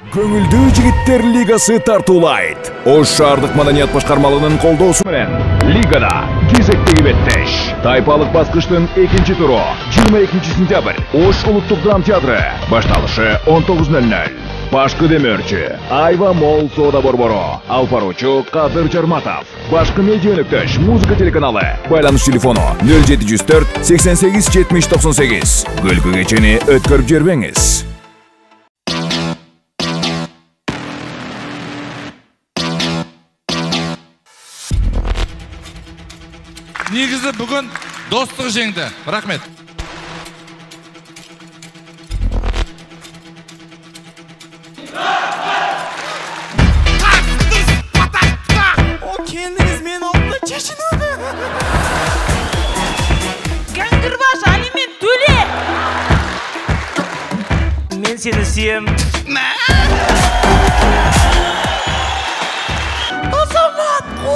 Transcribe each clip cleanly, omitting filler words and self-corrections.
Көңүлдүү жигиттер лигасы тартуулайт. Ош шаардык маданият башкармалыгынын колдоосу менен лигада кезектеги беттеш. Тайпалык баскычтын 2-чи туру 22 сентябрь Ош улуттук драма театры. Башталышы 19:00. Башкы демөрчү Айва Мол Соода борбору, алпаруучу Кадыр Жарматов. Башкы медиа өнөктөш музыка телеканалы. Байланыш телефону 0704 88 70 98. Көлкү кечени өткөрүп жибербеңиз. Негізі бүгін достық жеңді. Рахмет. О, kendiniz meni oldu çeşini. Kangırbaş aliment töle. Men seni siyem. Azamat o.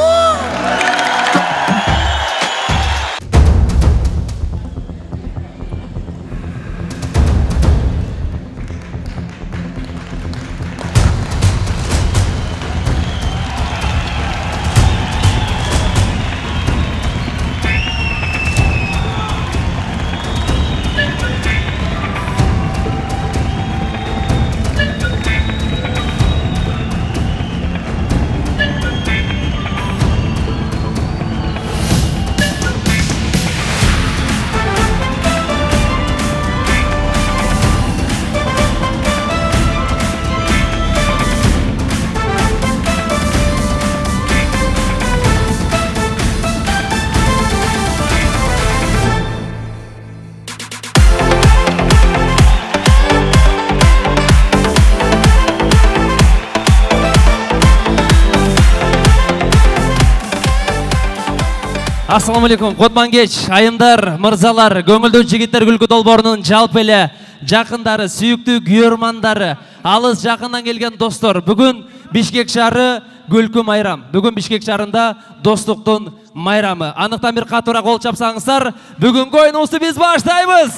Assalamu alaikum, Qotman kech, ayымдар, мырзалар, көңілді жігіттер күлкі долборының жалпы елі, жақындары, сүйікті күйермандары, алыс жақыннан келген достар. Бүгін Бишкек шары күлкі майрам. Бүгін Бишкек шарында достықтың майрамы. Анықтан бір қатыра қол чапсаңыздар, бүгінгі ойынымызды біз баштаймыз.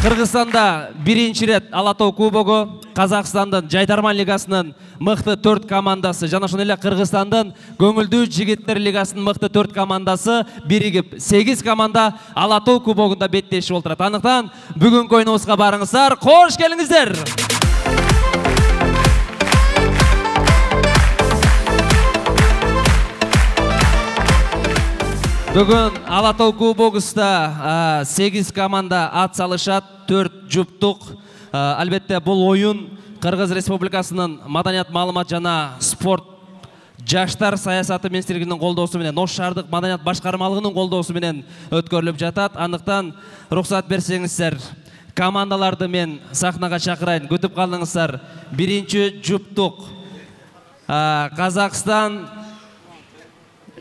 Қырғызстанда бірінші рет Алатау кубогы, Қазақстандың Жайдарман лигасының мықты 4 командасы, жана ошол эле Кыргызстандын көңүлдүү жигиттер лигасынын мықты 4 командасы биригип 8 команда Алатау кубогунда беттешип отурат. Андыктан бүгүнкү оюнубузга барыңыздар, кош келиңиздер. Бүгін Алатау кубогуста 8 команда ат салышат, 4 жуптук. Албетте бұл ойын Кыргыз Республикасынын маданият маалымат жана спорт жаштар саясаты министрлигинин колдоосу менен, Ош шаардык маданият башкармалыгынын колдоосу менен өткөрүлүп жатат. Андыктан уруксат берсеңиздер, командаларды мен сахнага чакырайын, күтүп калыңыздар. Биринчи жуптук Казакстан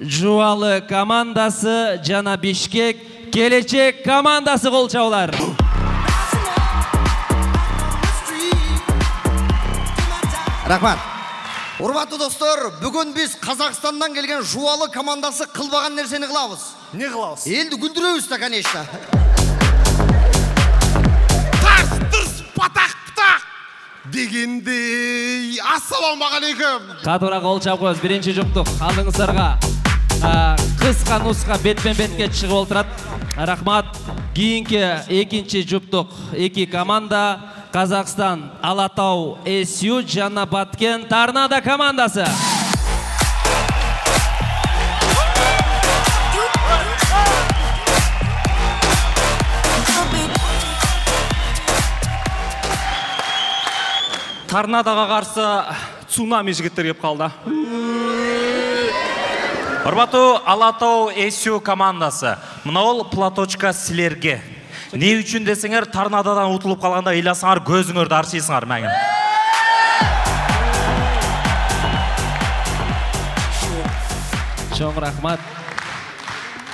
Жуалы командасы жана Бишкек Келечек командасы кол чабуулар. Рахмат. Урматтуу достор, бүгүн биз Казакстандан келген Жуалы командасы кылбаган нерсени кылабыз. Ne kılavuz? Элди күндүрөбүз да, конечно. Тарс, тырс, патак, патак. Дегендей, ассалаумағалейкум. Катыра кол чабыңыз, биринчи жуптук алдыңыздарга кыска нуска бетпен бетке чыгып олтурат. Рахмат. Кийинки экинчи жуптук 2 команда Казакстан Алатау СЮ жана Баткен Торнадо командасы. Торнадоға қарсы цунами жігіттер кеп қалды. Урматтуу Алатау СЮ командасы. Мына ол платочка силерге. Не үчүн десеңер, торнадодан утулуп калганда ыйласаңар, көзүңөрдү арчыйсыңар маңын. Чоң рахмат.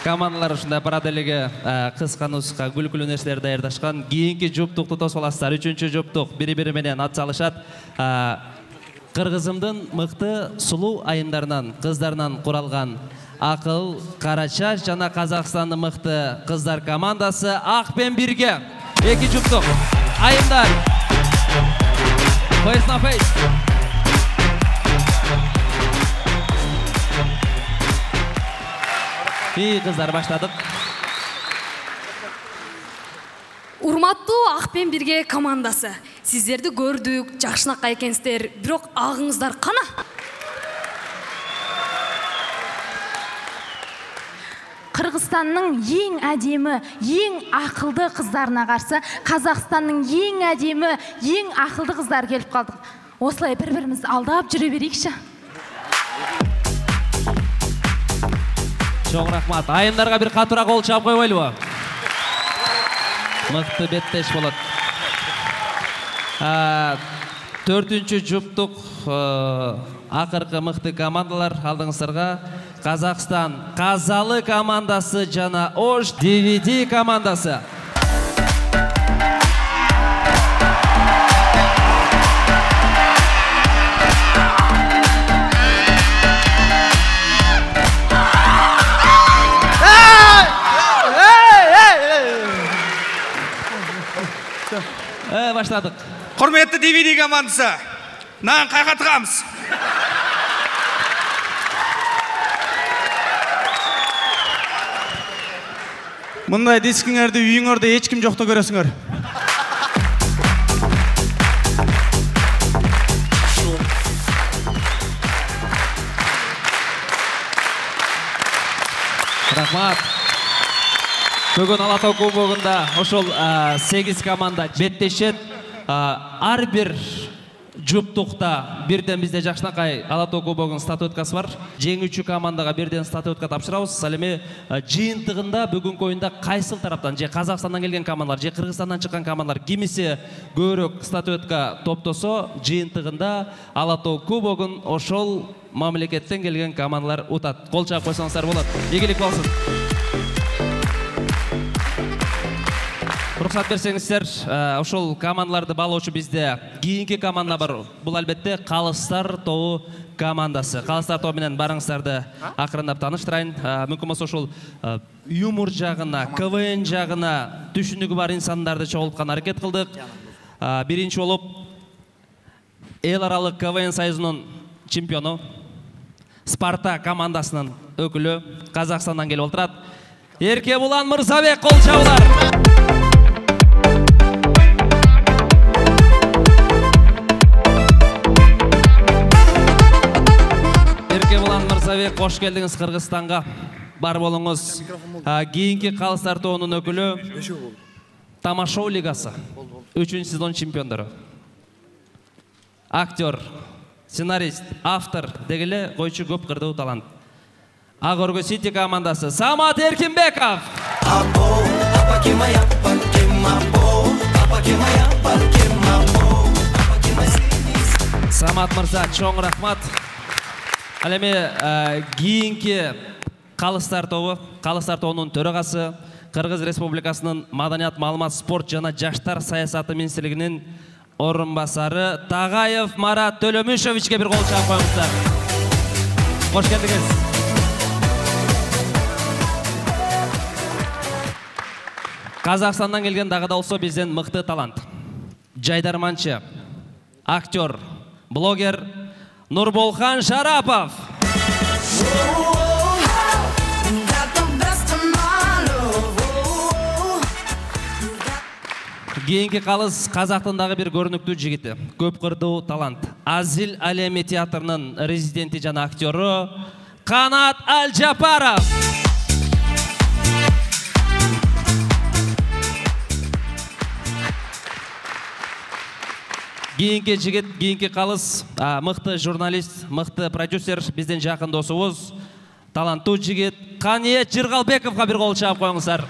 Командалар ушундай параделеге кыска нуска күлкүлүү нерселер даярдашкан. Кийинки жуптукту тосоласыздар. 3-чү жуптук бири-бири менен ат салышат. Кыргызымдын мыкты сулуу айымдарынан, кыздарынан куралган Акыл, Карачаш жана Казакстандын мыкты кыздар командасы Ак пен Бирге. Екі жұптық. Айымдар. Face на face. И қыздар баштадық. Урматтуу Ак пен Бирге командасы. Сиздерди көрдүк, жакшынакай экенсиздер, бирок агыңыздар кана? Кыргызстанның ең әдемі, ең ақылды қыздарына қарсы Қазақстанның ең әдемі, ең ақылды қыздар келіп қалдық. Осылай бір-бірімізді алдап жүре берейікші. Чоң рахмат. Айындарға бір қатыра қол чап қойбайлы ба? Мықты беттеш болады. Төртінші жұптық ақырқы мықты командалар алдыңыздарға. Қазақстан Қазалы командасы жана Ош DVD командасы. Баштадық. Құрметті DVD командасы, нан қайқатығамыз. Мұндай дискіңерді үйіңерде ешкім жоқты көресіңер. Рахмат. Бүгін Алатау кубогында ошол 8 команда беттешет. Ар бир жұптықта бірден бізде Жакшынакай Алатау кубогының статуэткасы бар. Жеңүүчү командаға бірден статуэтка тапшырабыз. Салеме жыйынтыгында бүгүнкү оюнда кайсыл тараптан, же Казакстандан келген командалар, же Кыргызстандан чыккан командалар кимиси көбүрөөк статуэтка топтосо, жыйынтыгында Алатау кубогун ошол мамлекеттен келген командалар утат. Кол чаап койсоңуздар болот. Ийгилик болсун. Рұқсат берсеңіздер, ошол командаларды балоочу бізде кийинки команда бар. Бұл албетте Калыстар тобу командасы. Калыстар тобу менен барыңыздарды акырындап тааныштырайын. Мүмкүн болсо ошол юмор жагына, КВН жагына түшүнүгү бар инсандарды чогулткан аракет кылдык. Биринчи болуп эл аралык КВН союзунун чемпиону, Спарта командасынын өкүлү Казакстандан келип отурат. Эркебулан Мырзабек, кол чабуулар. Мырзабек, қош келдіңіз Қырғызстанға. Бар болыңыз. Кейінгі Калыстар тобунун өкүлү Тамашоу лигасы 3-чү сезон чемпиондору. Актер, сценарист, автор дегеле койчу көп кырдуу талант. Агорго Сити командасы Самат Эркинбеков. Самат мырза, чоң рахмат. Алеме кийинки Калыстар тобунун төрагасы, Кыргыз Республикасынын Маданият, маалымат, спорт жана жаштар саясаты министрлигинин орунбасары Тагаев Марат Төлөмүшовичке бир кол чаап коюңуздар. Кош келдиңиз. Казакстандан келген дагы да болсо бизден мыкты талант. Жайдарманчы, актер, блогер Нурболхан Шарапов. Кейинки Калыс Казактындагы бир көрүнүктүү жигити, көп кырдуу талант. Азил Алеми театрынын резиденти жана актеру Канат Алжапаров. Кейинки жигит, кейинки Калыс, мыкты журналист, мыкты продюсер, бизден жакын досубуз, таланттуу жигит Каниет Жыргалбековго бир кол чаап коюңуздар.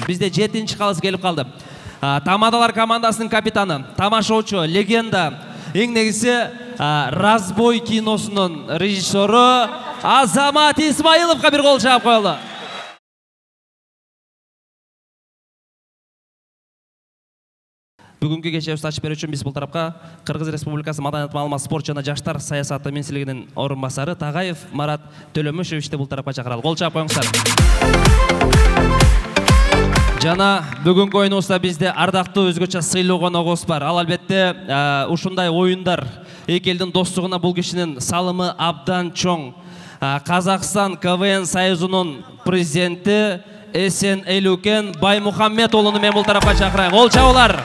Бизде 7-чи Калыс келип калды. Тамадалар командасынын капитаны, тамашоочу, легенда, эң негизи Разбой киносунун режиссеру Азамат Исмаиловго бир кол чаап коелу. Бүгінгі кешебізді ашып беру үшін біз бұл тарапқа Қырғыз Республикасы Маданият маалымат спорт жана жаштар саясаты министрлигинин орынбасары Тағаев Марат Төлөмүшевичти бұл тарапқа чакыралы. Кол чаап коюңуздар. Жана бүгүнкү оюнубузда бизде ардактуу өзгөчө сыйлуу коногубуз бар. Ал албетте ушундай оюндар эки элдин достугуна бул кишинин салымы абдан чоң. Казакстан КВН союзунун президенти Эсен Элюкен Баймухаммед уулуну мен бул тарапка чакырайын. Кол чабуулар.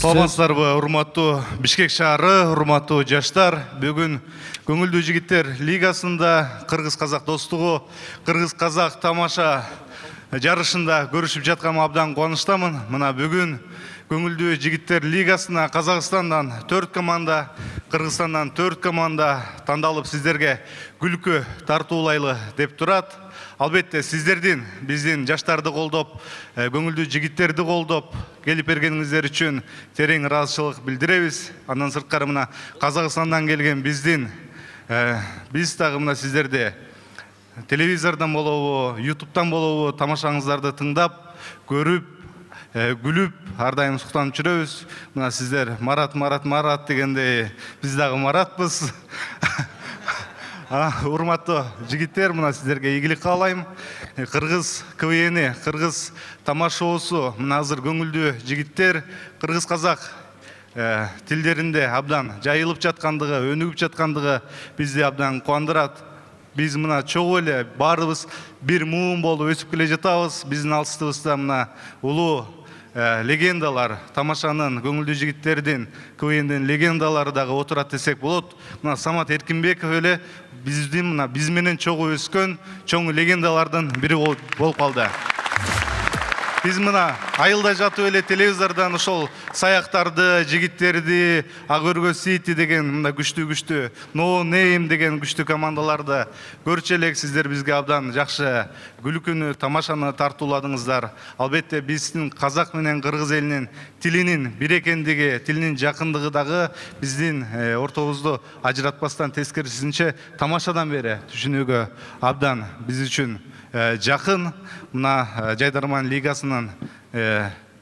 Саламатсыздарбы, урматтуу Бишкек шаары, урматтуу жаштар. Бүгүн Көңүлдүү жигиттер лигасында Кыргыз-Казак достугу, Кыргыз-Казак тамаша жарышында көрүшүп жаткан абдан кубанычтамын. Мына бүгүн Көңүлдүү жигиттер лигасына Казакстандан 4 команда, Кыргызстандан 4 команда тандалып сиздерге күлкү тартуулайлы деп турат. Албетте сиздердин биздин жаштарды колдоп, көңүлдүү жигиттерди колдоп келип бергениңиздер үчүн терең ыраазычылык билдиребиз. Андан сырткары мына Казакстандан келген биз дагы мына сиздерди телевизордон болобу, ютубтан болобу тамашаңыздарды тыңдап, көрүп, күлүп, ар дайым суктанып жүрөбүз. Мына сиздер Марат дегенде биз дагы Маратпыз. Урматтуу жигиттер, мына сиздерге ийгилик каалайм. Кыргыз КВН, Кыргыз тамашоосу, мына азыр көңүлдүү жигиттер Кыргыз-Казак тилдеринде абдан жайылып жаткандыгы, өнүгүп жаткандыгы бизди абдан кубандырат. Биз мына чогуу эле баарыбыз бир муун болуп өсүп келе жатабыз. Биздин алыстыбызда мына улуу легендалар, тамашанын, көңүлдүү жигиттердин, КВНдин легендалары дагы отурат десек болот. Мына Самат Эркинбеков эле биз менен чогуу өскөн чоң легендалардын бири болуп калды. Биз мына айылда жатып эле телевизордон ошол саяктарды, жигиттерди, Агөргө Сити деген мына күчтүү, No Name деген күчтүү командаларды көрчү элек. Сиздер бизге абдан жакшы күлкүнү, тамашаны тартууладыңыздар. Албетте биздин казак менен кыргыз элинин тилинин бир экендиги, тилинин жакындыгы дагы биздин ортобузду ажыратпастан, тескерисинче тамашадан бери түшүнүүгө абдан биз үчүн жакын. Мына Жайдарман лигасынын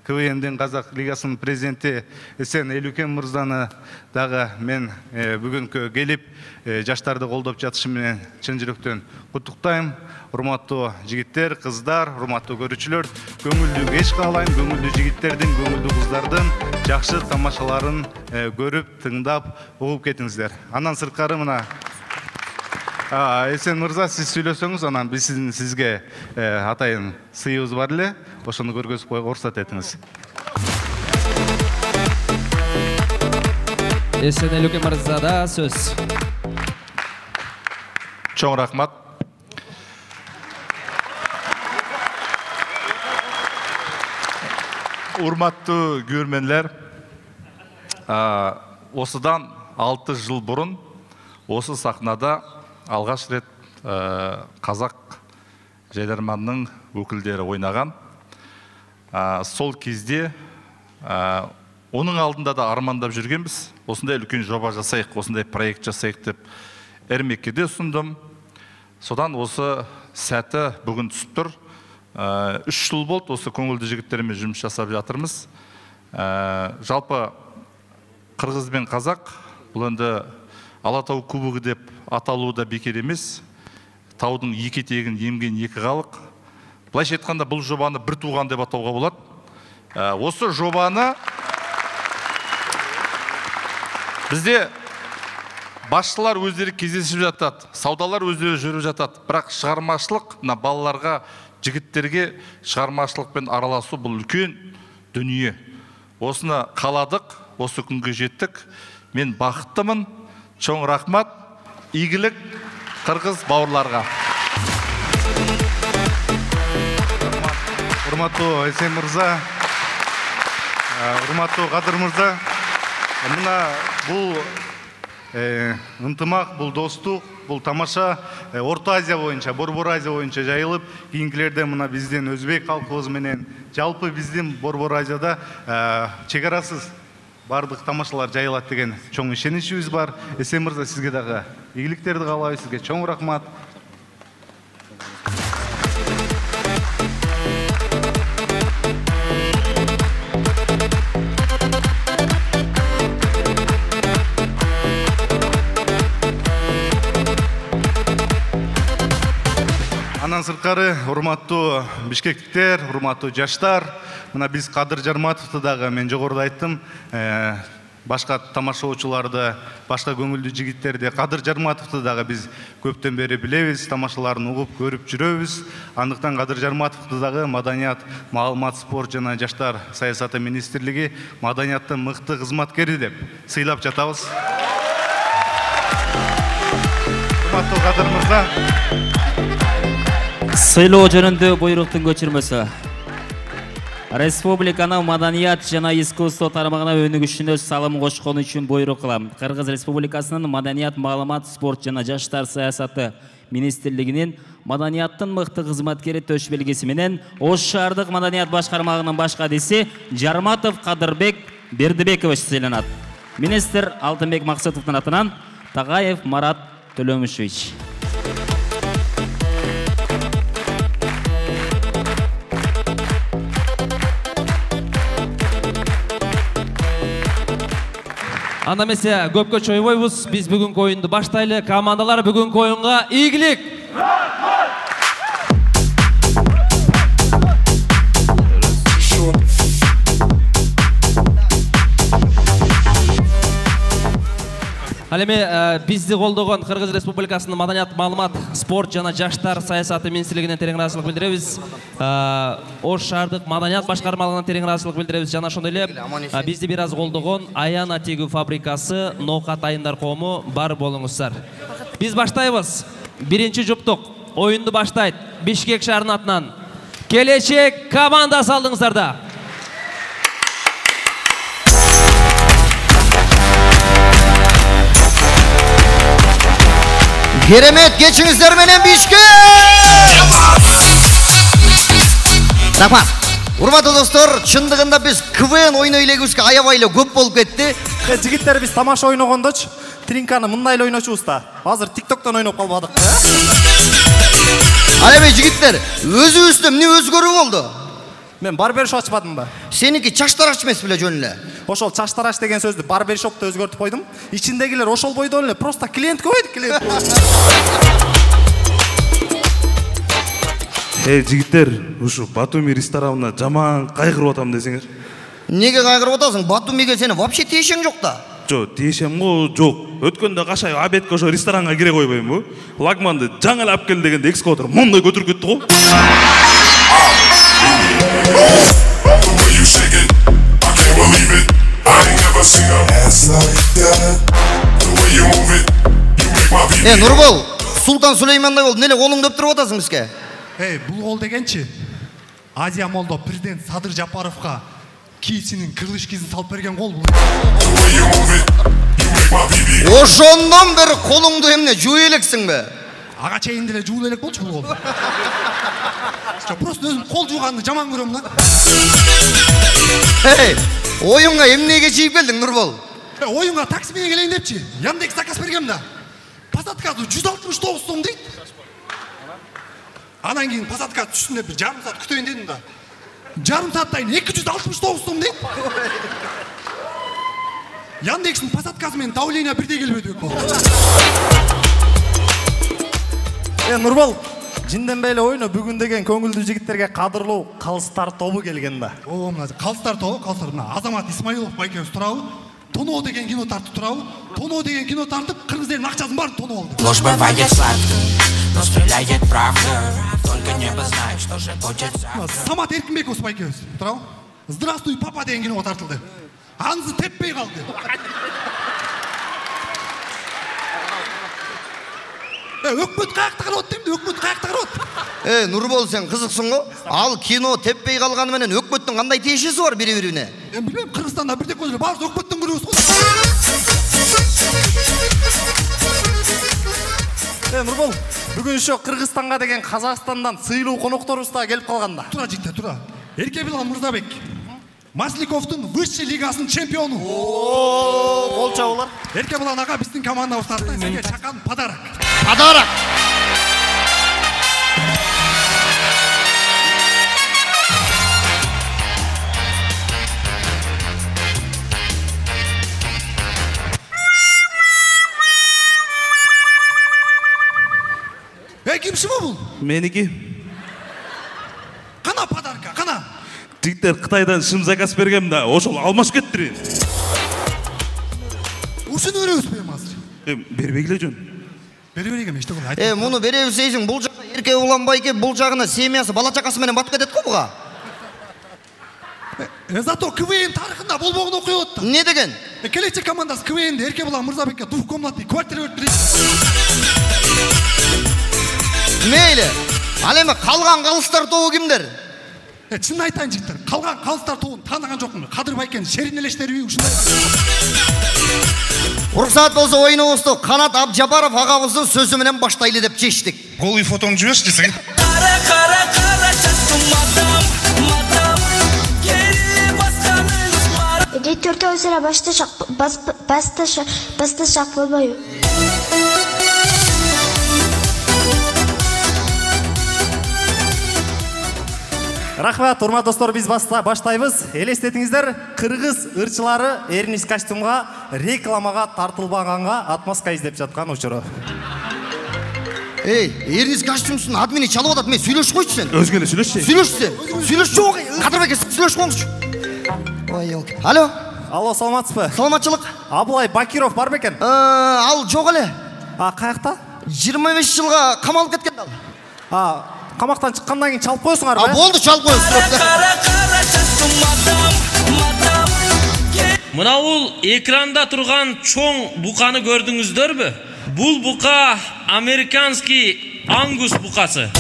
КВНдин Казак лигасынын президенти Эсен Элюкен мырзаны дагы мен бүгүнкү келип жаштарды колдоп жатышым менен чын жүрөктөн куттуктайм. Урматтуу жигиттер, кыздар, урматтуу көрүүчүлөр, көңүлдүү кеч каалайм. Көңүлдүү жигиттердин, көңүлдүү кыздардын жакшы тамашаларын көрүп, тыңдап, угуп кетиңиздер. Андан сырткары мына Эсен мырза, сиз сүйлөсөңүз, анан биз сизге атайын сыйыбыз бар эле, ошону көргөзүп коюуга уруксат этиңиз. Эсен Элюкен мырзада сөз. Чоң рахмат. Урматтуу көрөрмөнлөр, осыдан 6 жыл бурун осы сахнада алғаш рет Казак Жайдарманның өкілдері ойнаған. Сол кезде оның алдында да армандап жүргенбіз. Осындай үлкен жоба жасайық, осындай проект жасайық деп Эрмеккеде ұсындым. Содан осы сәті бүгін түсіп тұр. 3 жыл болды, осы көңілді жігіттермен жұмыс жасап жатырмыз. Жалпы Қырғыз бен Қазақ бұл енді Алатау кубогы деп аталуы да бекер емес. Таудың екі етегін емген екі халық. Былайша айтқанда бұл жобаны бір туған деп атауға болады. Осы жобаны бізде басшылар өздері кездесіп жатады, саудалар өздері жүріп жатады. Бірақ шығармашылық, балаларға, жігіттерге шығармашылықпен араласу бұл үлкен дүние. Осыны қаладық, осы күнге жеттік. Мен бақыттымын. Чоң рахмат, игілік қырғыз бауырларға. Урматтуу Эсен мырза, урматтуу Кадыр мырза, мына бұл ынтымақ, бұл достық, бұл тамаша Орта Азия боюнча, Борбор Азия боюнча жайылып, кийинкилерде мына биздин өзбек халкыбыз менен, жалпы биздин Борбор Азияда чегарасыз бардық тамашалар жайылат деген чоң ишеничибиз бар. Эсен мырза, сизге дагы ийгиликтерди каалайбыз, сизге чоң рахмат. андан сырткары урматтуу бишкектиктер, урматтуу жаштар, мына биз Кадыр Жарматовду дагы мен жогоруда айттым, башка тамашаочуларды, башка көңүлдүү жигиттерди, Кадыр Жарматовду дагы биз көптөн бери билебиз, тамашаларын угуп көрүп жүрөбүз. Андыктан Кадыр Жарматовду дагы Маданият, Маалымат, спорт жана жаштар саясаты министрлиги маданияттын мыкты кызматкери деп сыйлап жатабыз. Урматтуу Кадыр мырза. Сыйлоо жөнүндө буйруктун көчүрмөсү. Республиканын маданият жана искусство тармагына өнүгүшүнө салым кошкон үчүн буйрук кылам. Кыргыз Республикасынын Маданият, Маалымат, спорт жана жаштар саясаты министрлигинин маданияттын мыкты кызматкери төш белгиси менен Ош шаардык маданият башкармагынын баш кадиси Жарматов Кадырбек Бердибекович сыйланат. Министр Алтынбек Максутовдун атынан Тагаев Марат Төлөмүшевич. Анда эмесе көпкө чойбойбуз. Биз бүгүнкү оюнду баштайлы. Командалар бүгүнкү оюнга ийгилик. Ал эми бизди колдогон Кыргыз Республикасынын Маданият, Маалымат, спорт жана жаштар саясаты министрлигине терең ыраазычылык билдиребиз. Ош шаардык маданият башкармалыгына терең ыраазычылык билдиребиз. Жана ошондой эле бизди бир аз колдогон Аяна тигүү фабрикасы, Ноокат айындар коому бар болуңуздар. Биз баштайбыз. Биринчи жуптук оюнду баштайт. Бишкек шаарынын атынан Келечек командасы алдыңыздарда. Керемет geçinizler менен Бишкек! Рахмат. Урматтуу достор, чындыгында биз КВН ойной элегибизге аябай эле көп болуп кетти. Жигиттер биз тамаша ойногондочу тринканы мындай эле ойночубуз да. Азыр TikToктон ойноп калбадык. Ал эми жигиттер, өзүбүздө эмне өзгөрүү болду? Мен барбершоп ачпадымбы? Сеники чачтарач эмес беле жөн эле. Ошол чачтарач деген сөздү барбершопто өзгөртүп койдум. Ичиндегилер ошол бойдон эле просто клиент койду, клиент. Жигиттер, ушу Батуми ресторанына жаман кайгырып атам десеңер. Неге кайгырып атасың? Батумиге сени вообще тиешең жок да. Жок, тиешем го жок. Өткөндө кашай обедке ошо ресторанга кире койбоймбу? Лагманды жаңы эле алып кел дегенде экскаватор моундай көтөрүп кетти го. Нурбол, Султан Сулеймандай болду. Эле колуңду өптүрүп атасың бизге? Бул кол дегенчи Азия молдо президент Садыр Жапаровга кийсинин кырылыш кийизин салып берген кол бул. Ошондон бери колуңду эмне жууп элексиңби? Ага чейин деле жуул элек болчу бул кол. Просто өзүм кол жууганды жаман көрөм да. Оюнга эмнеге чийип келдиң, Нурбол? Оюнга такси менен келейин депчи. Яндекс заказ бергем да. Посадкасы 169 сом дейт. Анан кийин посадка түшсүн деп жарым саат күтөйүн дедим да. Жарым сааттан кийин 269 сом дейт. Яндекстин посадкасы менен давление бирдей келбеди экен. Нурбол, жинденбей эле ойно бүгүн деген көңүлдүү жигиттерге кадырлуу Калыстар тобу келген да. Мына Калыстар тобу, Калыстар мына Азамат Исмаилов байкебиз турабы? Тоноо деген кино тартып турабы? Тоноо деген кино тартып, кыргыз элинин акчасын баарын тоноо алды. Ложь бывает сладкая, но стреляет правда. Только небо знает, что же будет завтра. Самат Эркинбеков байкебиз турабы? Здравствуй, папа деген кино тартылды. Анысы теппей калды. Өкмөт каякта карап дейм, өкмөт каякта карап. Нурбол, сен кызыксың го? Ал кино теппей калганы менен өкмөттүн кандай тиешеси бар бири-бирине? Мен билбейм, Кыргызстанда бирдек көзүлө баарыбыз өкмөттөн көрөбүз го. Нурбол, бүгүн ошо Кыргызстанга деген Казакстандан сыйлуу конокторубуз да келип калганда. Тура жигиттер, тура. Эркебилан Мырзабек, Масликовдун высший лигасынын чемпиону. Кол чабуулар. Эркебилан ага биздин командабыздын атынан сизге чакан подарок. Подарок. кимші ма бұл? Меники. Қана подарка, қана. Жігіттер Қытайдан шым заказ бергем да, ошол алмаш кеттірін. Ушын өрөбүз бе азыр? Бербегіле жөн. Бере береге меште қол айтып. Мұны беребіз дейсің, бұл жаққа ерке уланбай кеп, бұл жағына семьясы, бала чақасы менен батып кетет қой бұға. Зато КВН тарихында болмаған оқиға өтті. Не деген? Келечек командасы КВНде Еркебұлан Мырзабекке двухкомнатный квартира өрттіреді. Мейлі, ал эми қалған қалыстар тобы кімдер? Шын айтайын жігіттер, қалған қалыстар тобын таныған жоқпын. Қадыр Байкен, Шерин Елештер үй ушындай. Рұқсат болса ойынымызды Қанат Абжабаров ағамыздың сөзі менен баштайлы деп шештік. Голый фотоң жіберші десең. Төртө өзара басташак болбойбу. Рахмат, урматтуу достор, биз баштайбыз. Элестетиңиздер, кыргыз ырчылары эрнис костюмга, рекламага тартылбаганга отмазка издеп жаткан учуру. Эй, эрнис костюмсун админи чалып атат, мен сүйлөшүп койчу сен. Өзгөнө сүйлөшчү. Сүйлөшчү жок. Кадырбек, сүйлөшүп коңузчу. Ой, елки. Алло. Алло, саламатсызбы? Саламатчылык. Абылай Бакиров бар бекен? Ал жок эле. Каякта? 25 жылга камалып кеткен ал. Камактан чыккандан кийин чалып коесуңар ба? Болду, чалып коесуң. Мына бул экранда турган чоң буканы көрдүңүздөрбү? Бул бука американский ангус букасы.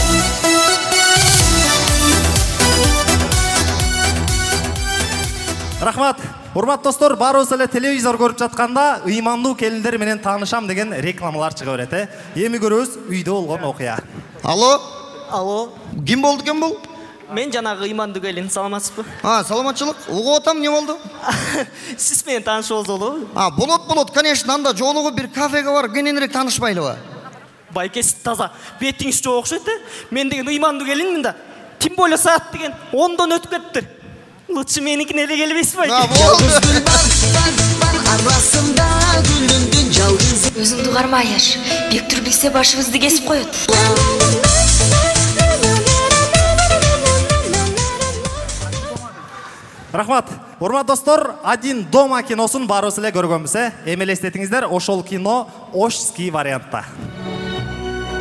Рахмат. Урматтуу достор, баарыбыз эле телевизор көрүп жатканда ыймандуу келиндер менен таанышам деген рекламалар чыга берет. Эми көрөбүз үйдө болгон окуя. Алло. Алло. Ким болду, ким бул? Мен жанагы ыймандуу келин, саламатсызбы? Саламатчылык. Угуп атам, не болду? Сиз менен таанышыбыз болобу? Болот, конечно, анда жолугу бир кафеге бар, кененирээк таанышпайлыбы? Байке, сиз таза бетиңиз жок окшойт. Мен деген ыймандуу келинмин да. Тем более саат деген 10дон өтүп кетиптир. Лучше меникине эле келбейсиз байке. Өзүңдү кармайыр. Бектур билсе башыбызды кесип коет. Рахмат. Урматтуу достор, «Один дома» киносун баарыбыз эле көргөнбүз. Эми элестетиңиздер, ошол кино Ошский вариантта.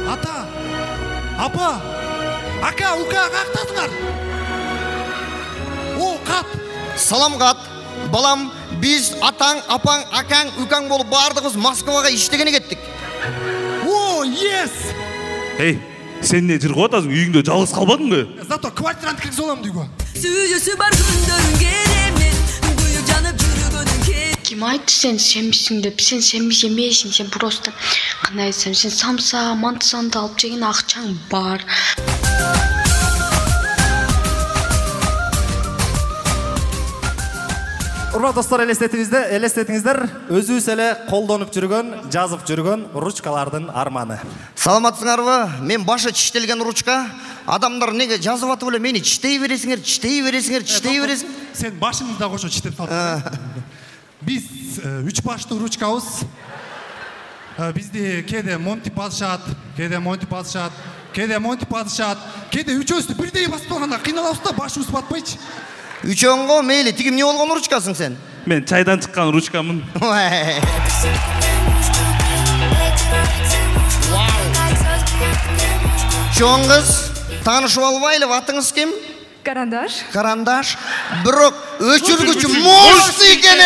Ата, апа, ака, ука, кактасыңар? О, кат. Салам кат. Балам, биз атаң, апаң, акаң, укаң болуп баардыгыбыз Москвага иштегене кеттик. О, yes. Эй, сен не жыргып атасың? Үйүңдө жалгыз калбадыңбы? Зато квартиранты киргизе алам дейго. Сүйүүсү бар күндөрүң керемет, күйүп жанып жүргөнүң керек. Ким айтты сен сенбисиң деп? Сен сенбиш эмесиң, сен просто кандай айтсам, сен самса, мантысанды алып жеген акчаң бар. Урматтуу достор, элестетиңиздер, өзүбүз эле колдонуп жүргөн, жазып жүргөн ручкалардын арманы. Саламатсыңарбы? Мен башы чиштелген ручка. Адамдар неге жазып атып эле мени чиштей бересиңер. Сен башыңызда кошо чиштеп салдың. Биз 3 баштуу ручкабыз. Бизди кээде Монти падышат, кээде үчөөбүздү бирдей басып алганда кыйналабыз да, башыбыз батпайчы. Үчөөңгө мейли, тиги эмне болгон ручкасың сен? Мен чайдан чыккан ручкамын. Чоң кыз, таанышып албайлы, атыңыз ким? Карандаш. Карандаш. Бирок өчүргүчү мощный экен.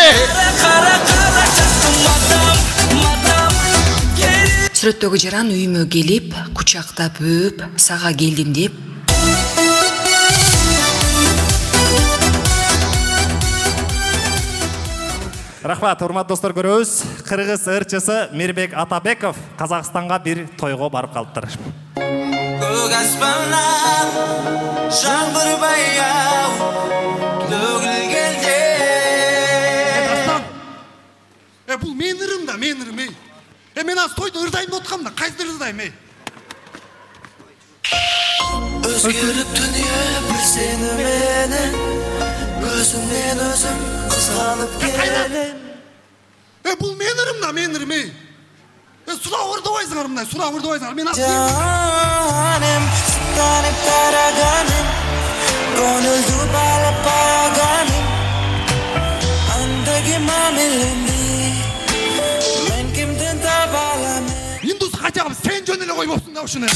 Сүрөттөгү жаран үйүмө келип, кучактап өп, сага келдим деп. Рахмат, урматтуу достор, көрөбүз. Кыргыз ырчысы Мирбек Атабеков Казакстанга бир тойго барып калыптыр. Көк аспаннан жаңбыр баяу төгүлгенде. Бул мен ырым да, мен ырым. Мен аз тойда ырдайм деп аткам да, кайсы ырдайм? Өзгөрүп дүние бир сени менен, өзүмдөн өзүм кызганып келем. Бул мен ырым да, мен ырым. Сурап ырдабайсыңар мындай, сурап ырдабайсыңар. Мен аз tanem, stanıp karaganim, gönüldü balıp ayaganim, andagi mamelendi, men kimden tabalamı. Индус хотя бы сен жөнүнө койбосуң да ушуну.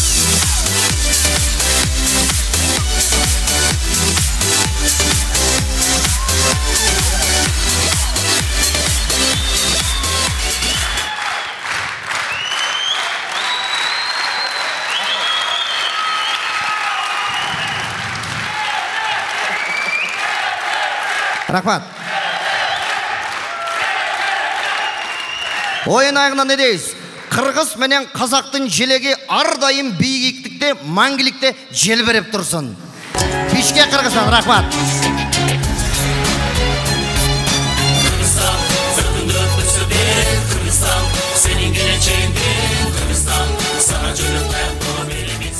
Рахмат. Ойын аяғына не дейсіз? Қырғыз менен қазақтың желеге ардайым биіктікте, мәңгілікте желбіреп тұрсын. Кешке Қырғызстан, рахмат. Kırgızstan, sırtında öpmesi bir Kırgızstan, senin geleceğinde Kırgızstan, sana cönüpten bunu veremez.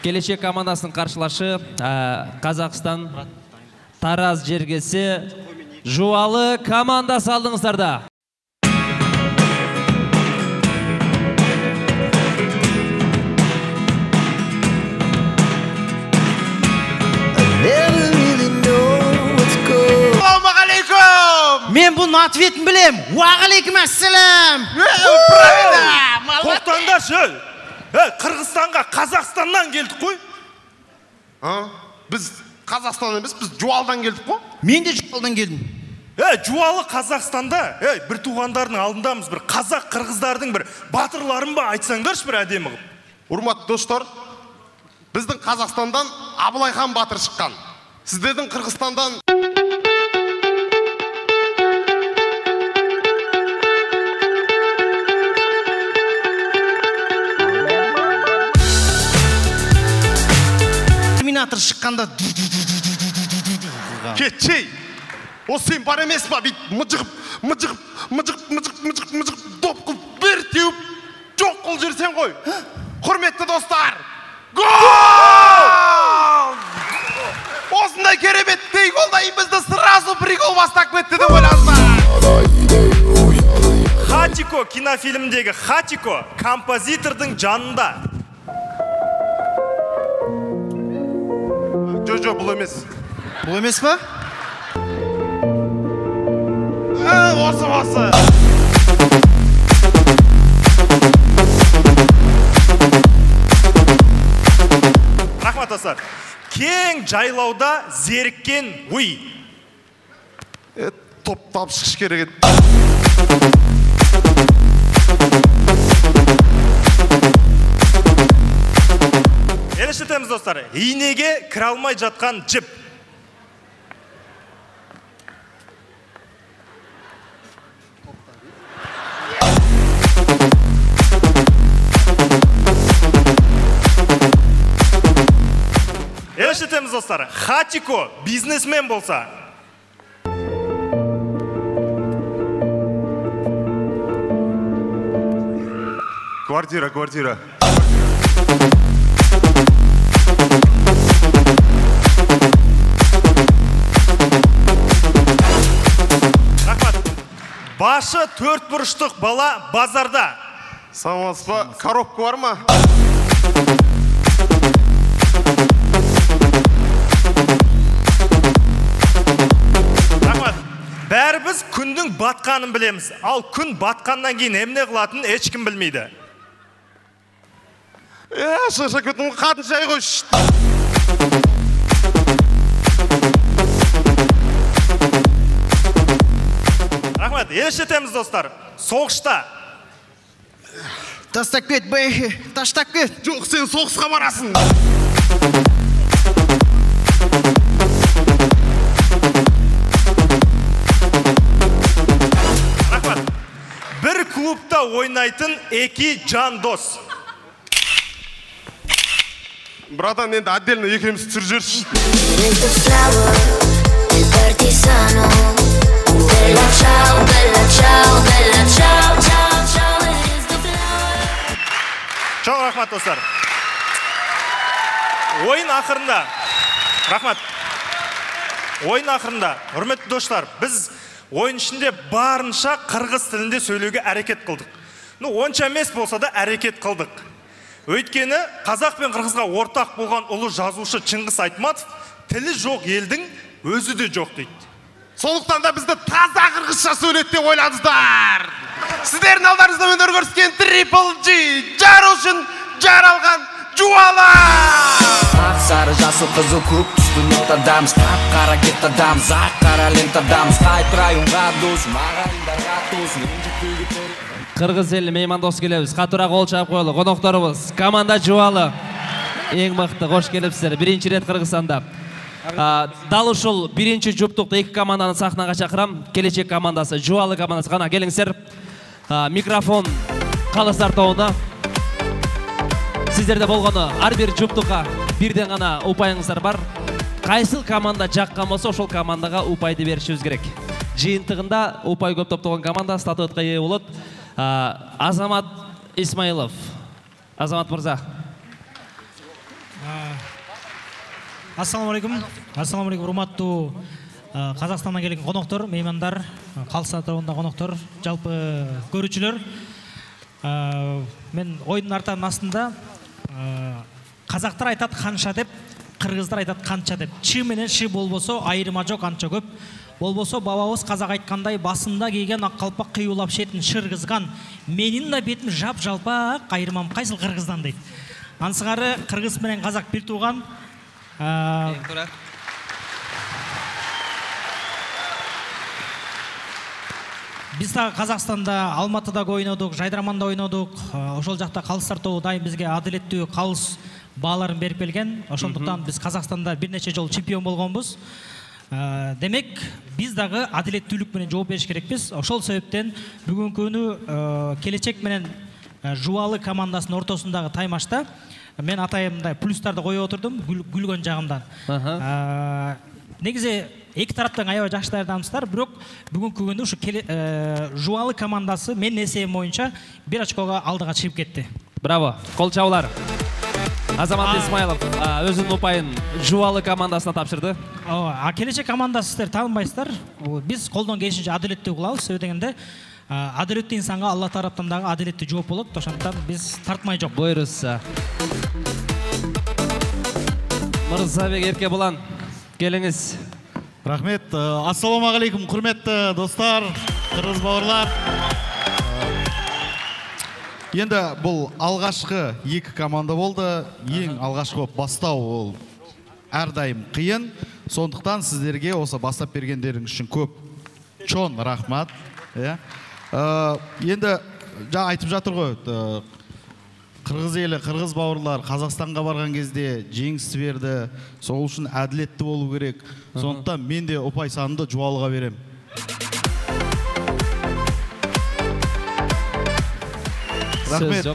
Келешек командасын қаршылашы Қазақстан Тараз жергесі Жуалы командасы алдыңыздарда. Мен бұның ответін білем. Уағалейкум ассалам. Тоқтаңдаршы. Қырғызстанға Қазақстаннан келдік қой. Біз Қазақстаннан емес, біз Жуалдан келдік қой. Мен де Жуалдан келдім. Жуалы Қазақстанда, бір туғандардың алдындамыз, бір қазақ қырғыздардың бір батырларын ба айтсаңдаршы бір әдемі қылып. Урматты достар, біздің Қазақстандан Абылай хан батыр шыққан. Сіздердің Қырғызстандан Терминатор шыққанда кетшей. О сен бар емес па? Бүйтіп мұжығып, доп қылып, бір теуіп, жоқ қыл жүрсен ғой. Құрметті достар, гол! Осындай кереметтей голдай бізді сразу бір гол бастап кетті деп ойлаңыздар. Хатико кинофильмдегі Хатико композитордың жанында. Жо, бұл емес. Бұл емес па? Осы. Рахмат достар. Кең жайлауда зеріккен ұй. Топ шығыш керек еді. Елішітеміз достар. Инеге кіре алмай жатқан жіп. Елішітеміз достар. Хатико бизнесмен болса. Квартира. Başı 4 бұрыштық бала базарда. Самас па, коробка бар ма? Рахмат. Бәріміз күндің батқанын білеміз. Ал күн батқаннан кейін емне қылатын ешкім білмейді. Шаша көтің қатын шай ғой. Рахмет, елшетеміз достар. Соғышта. Тастап кет, бәйхе, таштап кет. Жоқ, сен соғысқа барасың. Рахмет. Бір клубта ойнайтын екі жан дос. Братан, енді отдельно екеміз түр жүрші. Bella ciao, bella ciao, bella ciao, ciao, ciao, it is the flower. Çok rahmat dostlar. Oyun ақырында. Рахмат. Ойын ақырында. Құрметті достар, біз ойын ішінде барынша қырғыз тілінде сөйлеуге әрекет қылдық. Онша емес болса да әрекет қылдық. Өйткені қазақ пен қырғызға ортақ болған ұлы жазушы Чыңғыс Айтматов тілі жоқ елдің өзі де жоқ дейді. Сондықтан да бізді таза қырғызша сөйледі деп ойладыңыздар. Сіздердің алдарыңызда өнер көрсеткен Triple G, жар үшін жар алған Жуалы. Ақ сары жасыл қызыл көк түсті нотадамыз, қап-қара кеттадамыз, ақ-қара лентадамыз, қайт районға дос, мағайындарға тос, Қырғыз елі меймандос келеміз. Қатыра қол шап қойлы. Қонақтарымыз команда Жуалы. Ең мықты, қош келіпсіздер. Бірінші рет Қырғызстанда. Дал ушул биринчи жұптықты екі команданы сахнаға шақырам. Келечек командасы, Жуалы командасы. Ғана келіңіздер. Микрофон қалыстар тауында. Сіздерде болғаны әрбір жұптыққа бірден ғана ұпайыңыздар бар. Қайсыл команда жаққан болса, ошол командаға ұпайды берішіміз керек. Жиынтығында ұпай көп топтаған команда статуэтқа ие болады. Азамат Исмаилов. Азамат мырза. Ассаламалейкум. Ассаламалейкум, урматтуу Қазақстаннан келген қонақтар, меймандар, қалса тұрғында қонақтар, жалпы көрүүчүлөр. Мен ойдың артанын астында қазақтар айтат қанша деп, қырғыздар айтат қанша деп. Чы менен шы болбосо айырма жоқ анча көп. Болбосо бабабыз қазақ айткандай басында кийген ак калпак кыюлап шетін шыргызган. Менин да бетим жап-жалпак, айырмам кайсыл Кыргыздан дейт. Ансыгары Кыргыз менен қазақ бир тууган. Биз да Қазақстанда Алматыда ойнодук, Жайдарманда ойнодук. Ошол жакта калыстар тобу дайым бизге адилеттүү калыс бааларын берип келген. Ошондуктан биз Қазақстанда бир нече жол чемпион болгонбуз. Демек, биз дагы адилеттүүлүк менен жооп бериш керекпиз. Ошол себептен бүгүнкү күнү келечек менен Жуалы командасынын ортосундагы таймашта мен атайымдай плюстарды коюп отурдум күлгөн жагымдан. Негизи эки тараптан аябай жакшы даярданыбыздар, бирок бүгүнкү күнү ушу Жуалы командасы менин эсебим боюнча 1 очкого алдыга чыгып кетти. Браво, кол чабуулар. Азамат Исмаилов өзүнүн упайын Жуалы командасына тапшырды. Келечек командасы сиздер тааныбайсыздар. Биз колдон келишинче адилеттүү кылабыз, себеби дегенде адилеттүү инсанга Алла тараптан дагы адилеттүү жооп болот. Ошондуктан биз тартмай жок. Буйрса. Мырзабек Эркебулан, келиңиз. Рахмет. Ассаламағалейкум, құрметті достар, қырғыз бауырлар. Енді бұл алғашқы екі команда болды. Ең алғашқы бастау ол әрдайым қиын. Сондықтан сіздерге осы бастап бергендеріңіз үшін көп чон рахмат. Енді жаңа айтып жатыр ғой, Қырғыз елі, қырғыз бауырлар Қазақстанға барған кезде жеңіс берді. Сол үшін әділетті болу керек. Сондықтан мен де ұпай санымды Жуалыға берем. Рахмет.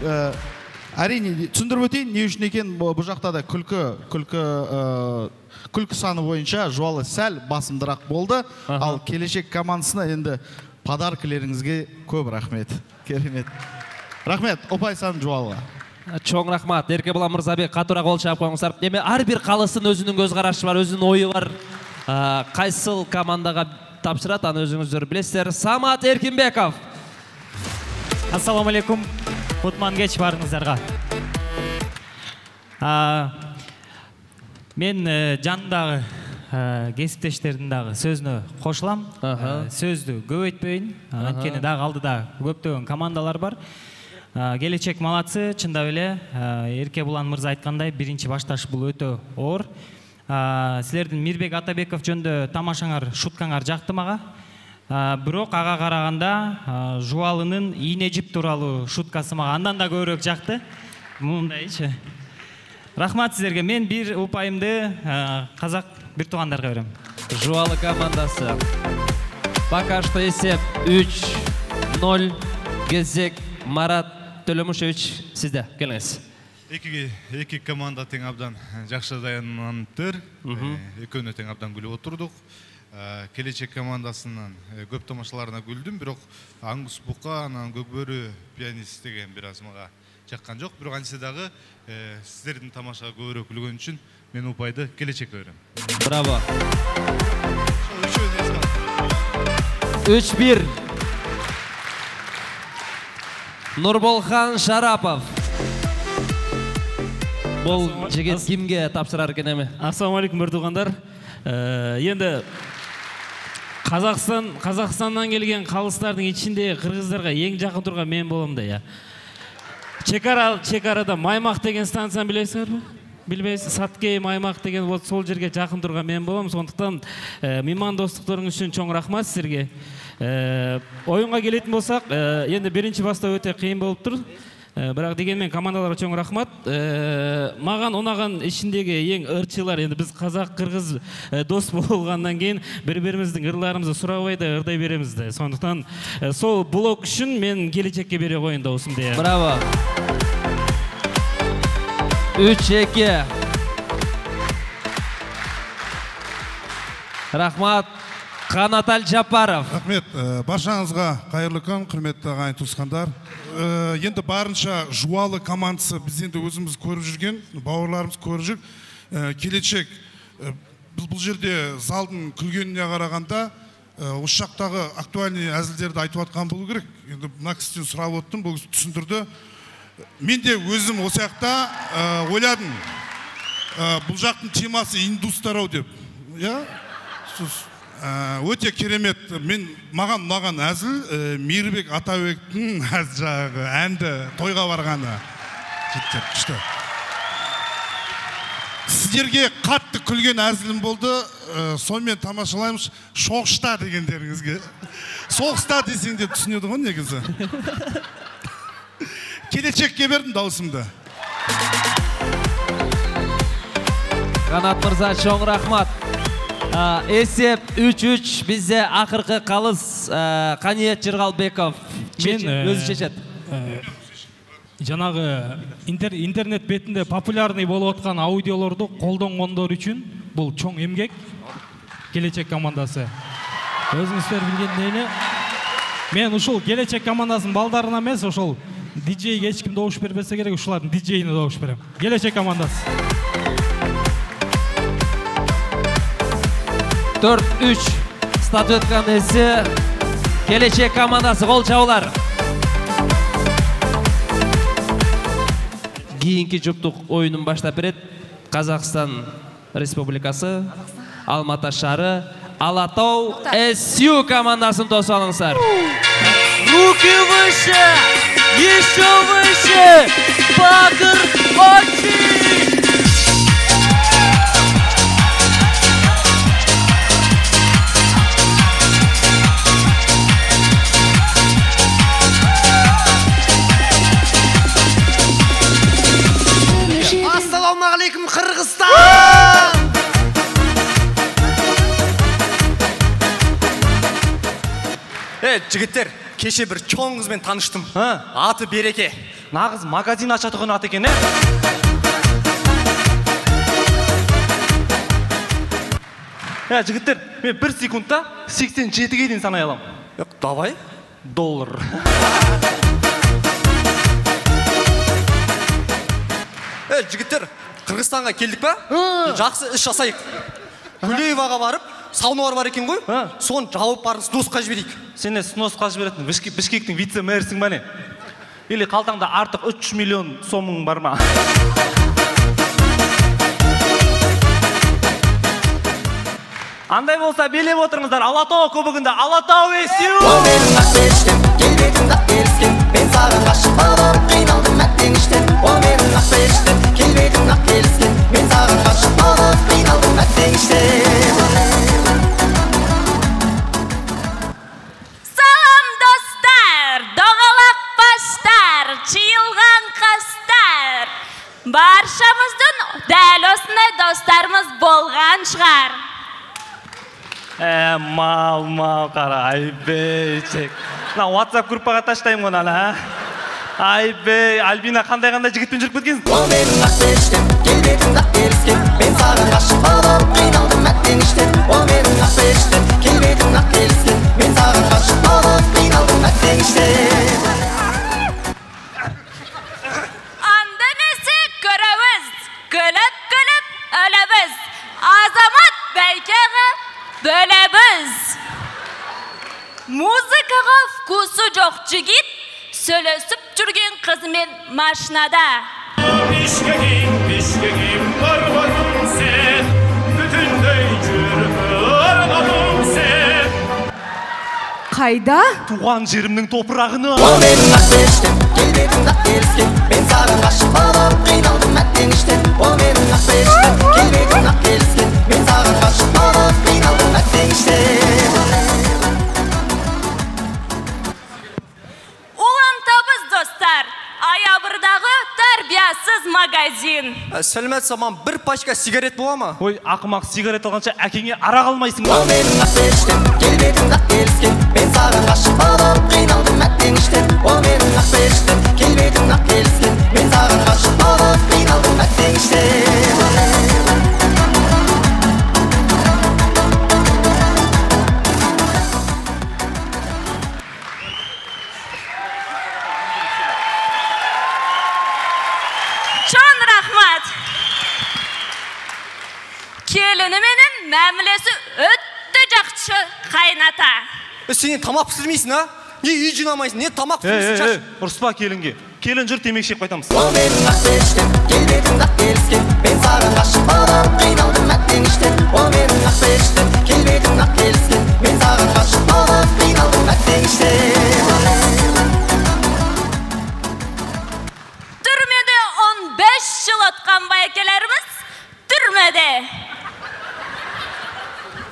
Әрине, түсіндіріп өтейін, не үшін екен бұл жақта да күлкі саны бойынша Жуалы сәл басымдырақ болды. Ал келешек командасына енді подаркілеріңізге көп рахмет. Керемет. Рахмет, ұпай саны Жуалыға. Чоң рахмат. Эркебулан Мырзабек, катуура кол чаап коюңуздар. Эми ар бир калыстын өзүнүн көз карашы бар, өзүнүн ою бар. Кайсыл командага тапшырат, аны өзүңүздөр билесиздер. Самат Эркинбеков. Ассаламу алейкум. Кутман кеч барыңыздарга. Мен жанындагы кесиптештердин дагы сөзүнө кошулам. Сөздү көп айтпайын. Анткени дагы алдыда көптөгөн командалар бар. Келечек малатсы, чындап эле Эркебулан мырза айткандай, биринчи башташ бул өтө оор. Силердин Мирбек Атабеков жөнүндө тамашаңар, шуткаңар жакты мага. Бирок ага караганда Жуалынын ийне жип тууралуу шуткасы мага андан да көбүрөөк жакты. Мындайчы. Рахмат силерге. Мен бир упайымды казак бир туугандарга берем. Жуалы командасы. Пока что эсеп 3-0. Кезек Марат Төлөмүшевич, сизде, келиңиз. Эки команда тең абдан жакшы даярданыптыр. Экөөнө тең абдан күлүп отурдук. Келечек командасынын көп тамашаларына күлдүм, бирок Аңгус Бука, анан Көкбөрү пианист деген бир аз мага жаккан жок. Бирок анча дагы сиздердин тамашага көбүрөөк күлгөн үчүн мен упайды келечекке берем. Браво. 3-1. Нурболхан Шарапов. Бұл жігіт кімге тапсырар екен әме? Ассалаумағалейкум бір туғандар. Енді Қазақстаннан келген қалыстардың ішінде қырғыздарға ең жақын тұрған мен болам да, я. Чекарада Маймақ деген станцияны білесіңдер ме? Білбейсіз, Саткей, Маймақ деген сол жерге жақын тұрған мен болам. Сондықтан мейман достықтарыңыз үшін чоң рахмат сіздерге. Ойынға келетін болсақ, енді бірінші бастау өте қиын болып тұр. Бірақ дегенмен командаларға чоң рахмат. Маған ұнаған ішіндегі ең ырчылар, енді біз қазақ қырғыз дос болғаннан кейін бір-біріміздің ырларымызды сұрабай да ырдай береміз де. Сондықтан сол блок үшін мен келешекке бере қойын даусымды. Браво. 3-2. Рахмат. Қанат Жапаров. Рахмет. Баршаңызға қайырлы күн, құрметті ағайын туысқандар. Енді барынша жуалы командасы біз енді өзіміз көріп жүрген, бауырларымыз көріп жүр. Келешек бұл жерде залдың күлгеніне қарағанда осы жақтағы актуальный әзілдерді айтып жатқан болу керек. Енді мына кісіден сұрап өттім, бұл түсіндірді. Мен де өзім осы жақта ойладым. Бұл жақтың темасы индустар-ау деп. Өте керемет. Маған ұнаған әзіл Мейірбек Атабектің жағы әнді тойға барғаны. Күшті. Сіздерге қатты күлген әзілім болды. Сонымен тамашалаймыз. Шоқшта дегендеріңізге. Соғыста десең де түсінеді ғой негізі. Келешекке бердім даусымды. Қанат мырза, чоң рахмат. Есеп 3-3 бізде ақырқы қалыс Қаниет Жырғалбеков өзі шешеді. Жаңағы интернет бетінде популярный болып отқан аудиоларды қолданғандар үшін бұл чоң емгек келешек командасы. Өзіңіздер білгендейіне мен ұшыл келешек командасының балдарына емес, ұшыл диджейге ешкім дауыс бербесе керек, ұшылардың диджейіне дауыс берем. Келешек командасы. 4-3 статуэтканың есі келешек командасы қол жаулар. Кейінгі жұптық ойынын баштап береді. Қазақстан Республикасы, Алматы шары, Алатау СЮ командасын тосып алыңыздар. Руки выше, еще выше, Бакыр Очи! Ассалаумағалейкум, Қырғызстан! Жігіттер, кеше бір чоң қызбен таныштым. Аты Береке. Нағыз магазин ашатығын аты екен, Жігіттер, мен 1 секундта 87-ге дейін санай алам. Давай. $. Жігіттер, Қырғызстанға келдік па? Жақсы іс жасайық. Гулееваға барып, сауналар бар екен ғой? Соны жауып барыңыз, сносқа жіберейік. Сен не сносқа жіберетін? Бішкектің вице-мэрсің ба не? Или қалтаңда артық 3 миллион сомың бар ма? Андай болса белеп отырыңыздар. Алатау кубогында Алатау СЮ! Ол менің ақбештім, келбетімді келіскен. Мен саған ғашық болып қиналдым әттең іштен. Ол менің ақбештім, келбетімді келіскен. Мен саған ғашық болып қиналдым әттең іштен. Салам достар, доғалақ баштар, чиылған қастар. Баршамыздың дәл осындай достарымыз болған шығар. Мал қара, айбей, чек. WhatsApp группаға таштайым ғана, айбей, Альбина қандай жігітпен жүріп кеткенсің? Ол менің ақбештім, келбетімді келіскен. Мен саған ғашық болып қиналдым әттең іштен. Ол менің ақбештім, келбетімді келіскен. Мен саған ғашық болып қиналдым әттең іштен. Андынысы көрәуіз, күліп-күліп өләбіз. Азамат бәйкеғі бөләбіз. Музыкаға вкусы жоқ жігіт сөйлесіп жүрген қызымен машинада. Bişkegim barbarım sen, bütündey jürgü sen. Қайда? Туған жерімнің топырағына. О менің ақбештен, келбетің ақ келіскен, мен саған ғашық болып қиналдым әттең іштен. О менің ақбештен, келбетің ақ келіскен, мен саған ғашық болып қиналдым әттең іштен. Улам табыз достар, Аябырдағы тәрбиясыз магазин. Сәлемет саман, бір пачка сигарет бола ма? Ой, ақымақ сигарет алғанша әкеңе арақ алмайсың ба? О менің ақбештен, келбетің ақ келіскен, мен саған ғашық болып қиналдым әттең іштен. О менің ақбештен, келбетің ақ келіскен, мен саған ғашық болып қиналдым әттең іштен. Чон рахмат. Келіні менің мәмілесі өтті жақшы қайната. Сен тамақ пісірмейсің, а? Не үй жинамайсың, не тамақ пісірмейсің, шаш? Ұрыспа келінге. Келін жүр темекі шек қайтамыз. О менің ақбештен, келбетің ақ келіскен, мен саған ғашық болып қиналдым әттең іштен. О менің ақбештен, келбетің ақ келіскен, мен саған ғашық болып қиналдым әттең іштен. Түрмеде 15 жыл отқан байкелеріміз түрмеде.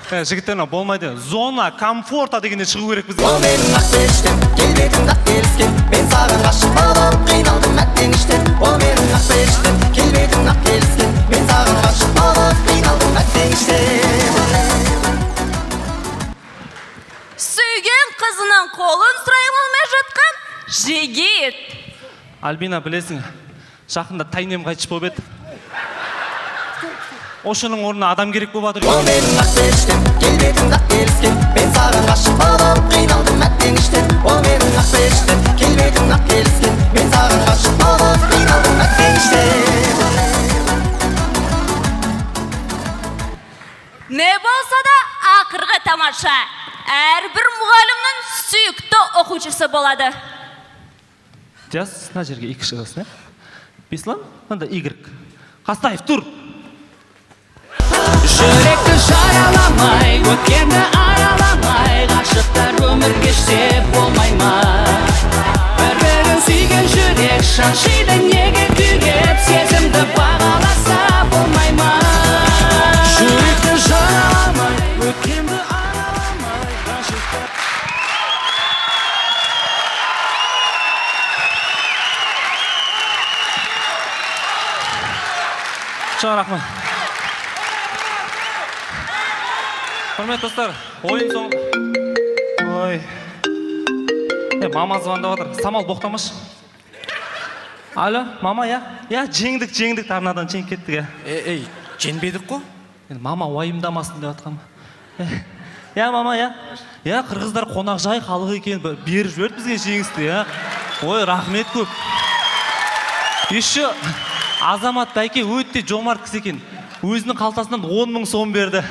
Жігіттеріне болмайды. Зона, комфорта дегенде шығу керек бізге. О менің ақбештен, келбетің ақ келіскен, мен саған ғашық болып қиналдым әттең іштен. О менің ақбештен, келбетің ақ келіскен, мен саған ғашық болып қиналдым әттең іштен. Сүйген қызының қолын сұрай алмай жатқан жігіт. Альбина, білесің, жақында тайнем қайтыш болып еді. Ошының орнына адам керек болып жатыр. О менің ақбештен, келбетің ақ келіскен, мен саған ғашық болып қиналдым әттең іштен. О менің ақбештен, келбетің ақ келіскен, мен саған ғашық болып қиналдым әттең іштен. Не болса да ақырғы тамаша. Әрбір мұғалімнің сүйікті оқушысы болады. Жас, мына жерге 2 шығасың, Беслан, мында игрек. Қастаев, тұр! Жүректі жараламай, өткенді араламай, ғашықтар өмір кешсе болмай ма? Бір-бірін сүйген жүрек шаншиды неге күйреп, сезімді бағаласа болмай ма? Жүректі жараламай, өткенді араламай, ғашықтар. Чоң рахмет. Құрмет достар, ойын соң... Ой... Мама звондап отыр. Самал, боқтамаш. Алло, мама, я? Я, жеңдік, тарнадан жеңіп кеттік, я. Ей, женбедік қо? Мама уайымдамасын деп атқам. Я, мама, я? Я, қырғыздар қонақ жай халық екен, беріп жіберді бізге жеңісті, я. Ой, рахмет көп. Еще Азамат Бәйке өте жомарт кісі екен. Өзінің қалтасынан 10 мың сом берді.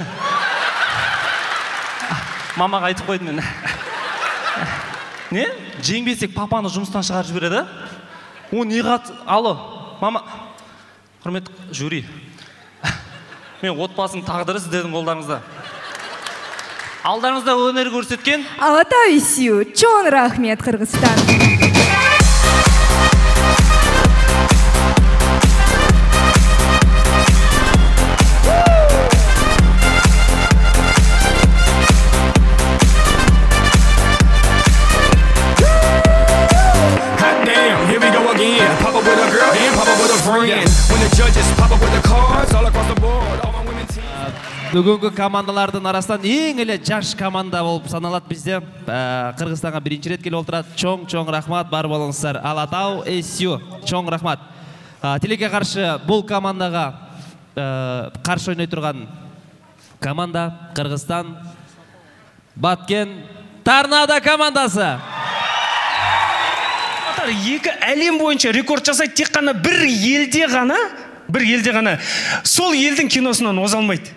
Мамаға айтып қойдым мен. Не? Жеңбесек папаны жұмыстан шығарып жібереді? О, не қат... Алло, мама... Құрмет, жюри. Мен отбасының тағдыры сіздердің қолдарыңызда. Алдарыңызда өнер көрсеткен... Алатай Сью, чоң рахмет, Қырғызстан. Бүгінгі командалардың арасынан ең еле жаш команда болып саналады бізде. Қырғызстанға бірінші рет келіп отырады. Чоң рахмат, бар болыңыздар. Алатау Сью, чоң рахмат. Телеке қаршы бұл командаға қаршы ойнай тұрған команда Қырғызстан Баткен Торнадо командасы. Екі әлем бойынша рекорд жасайды, тек қана бір елде ғана сол елдің киносынан оза алмайды.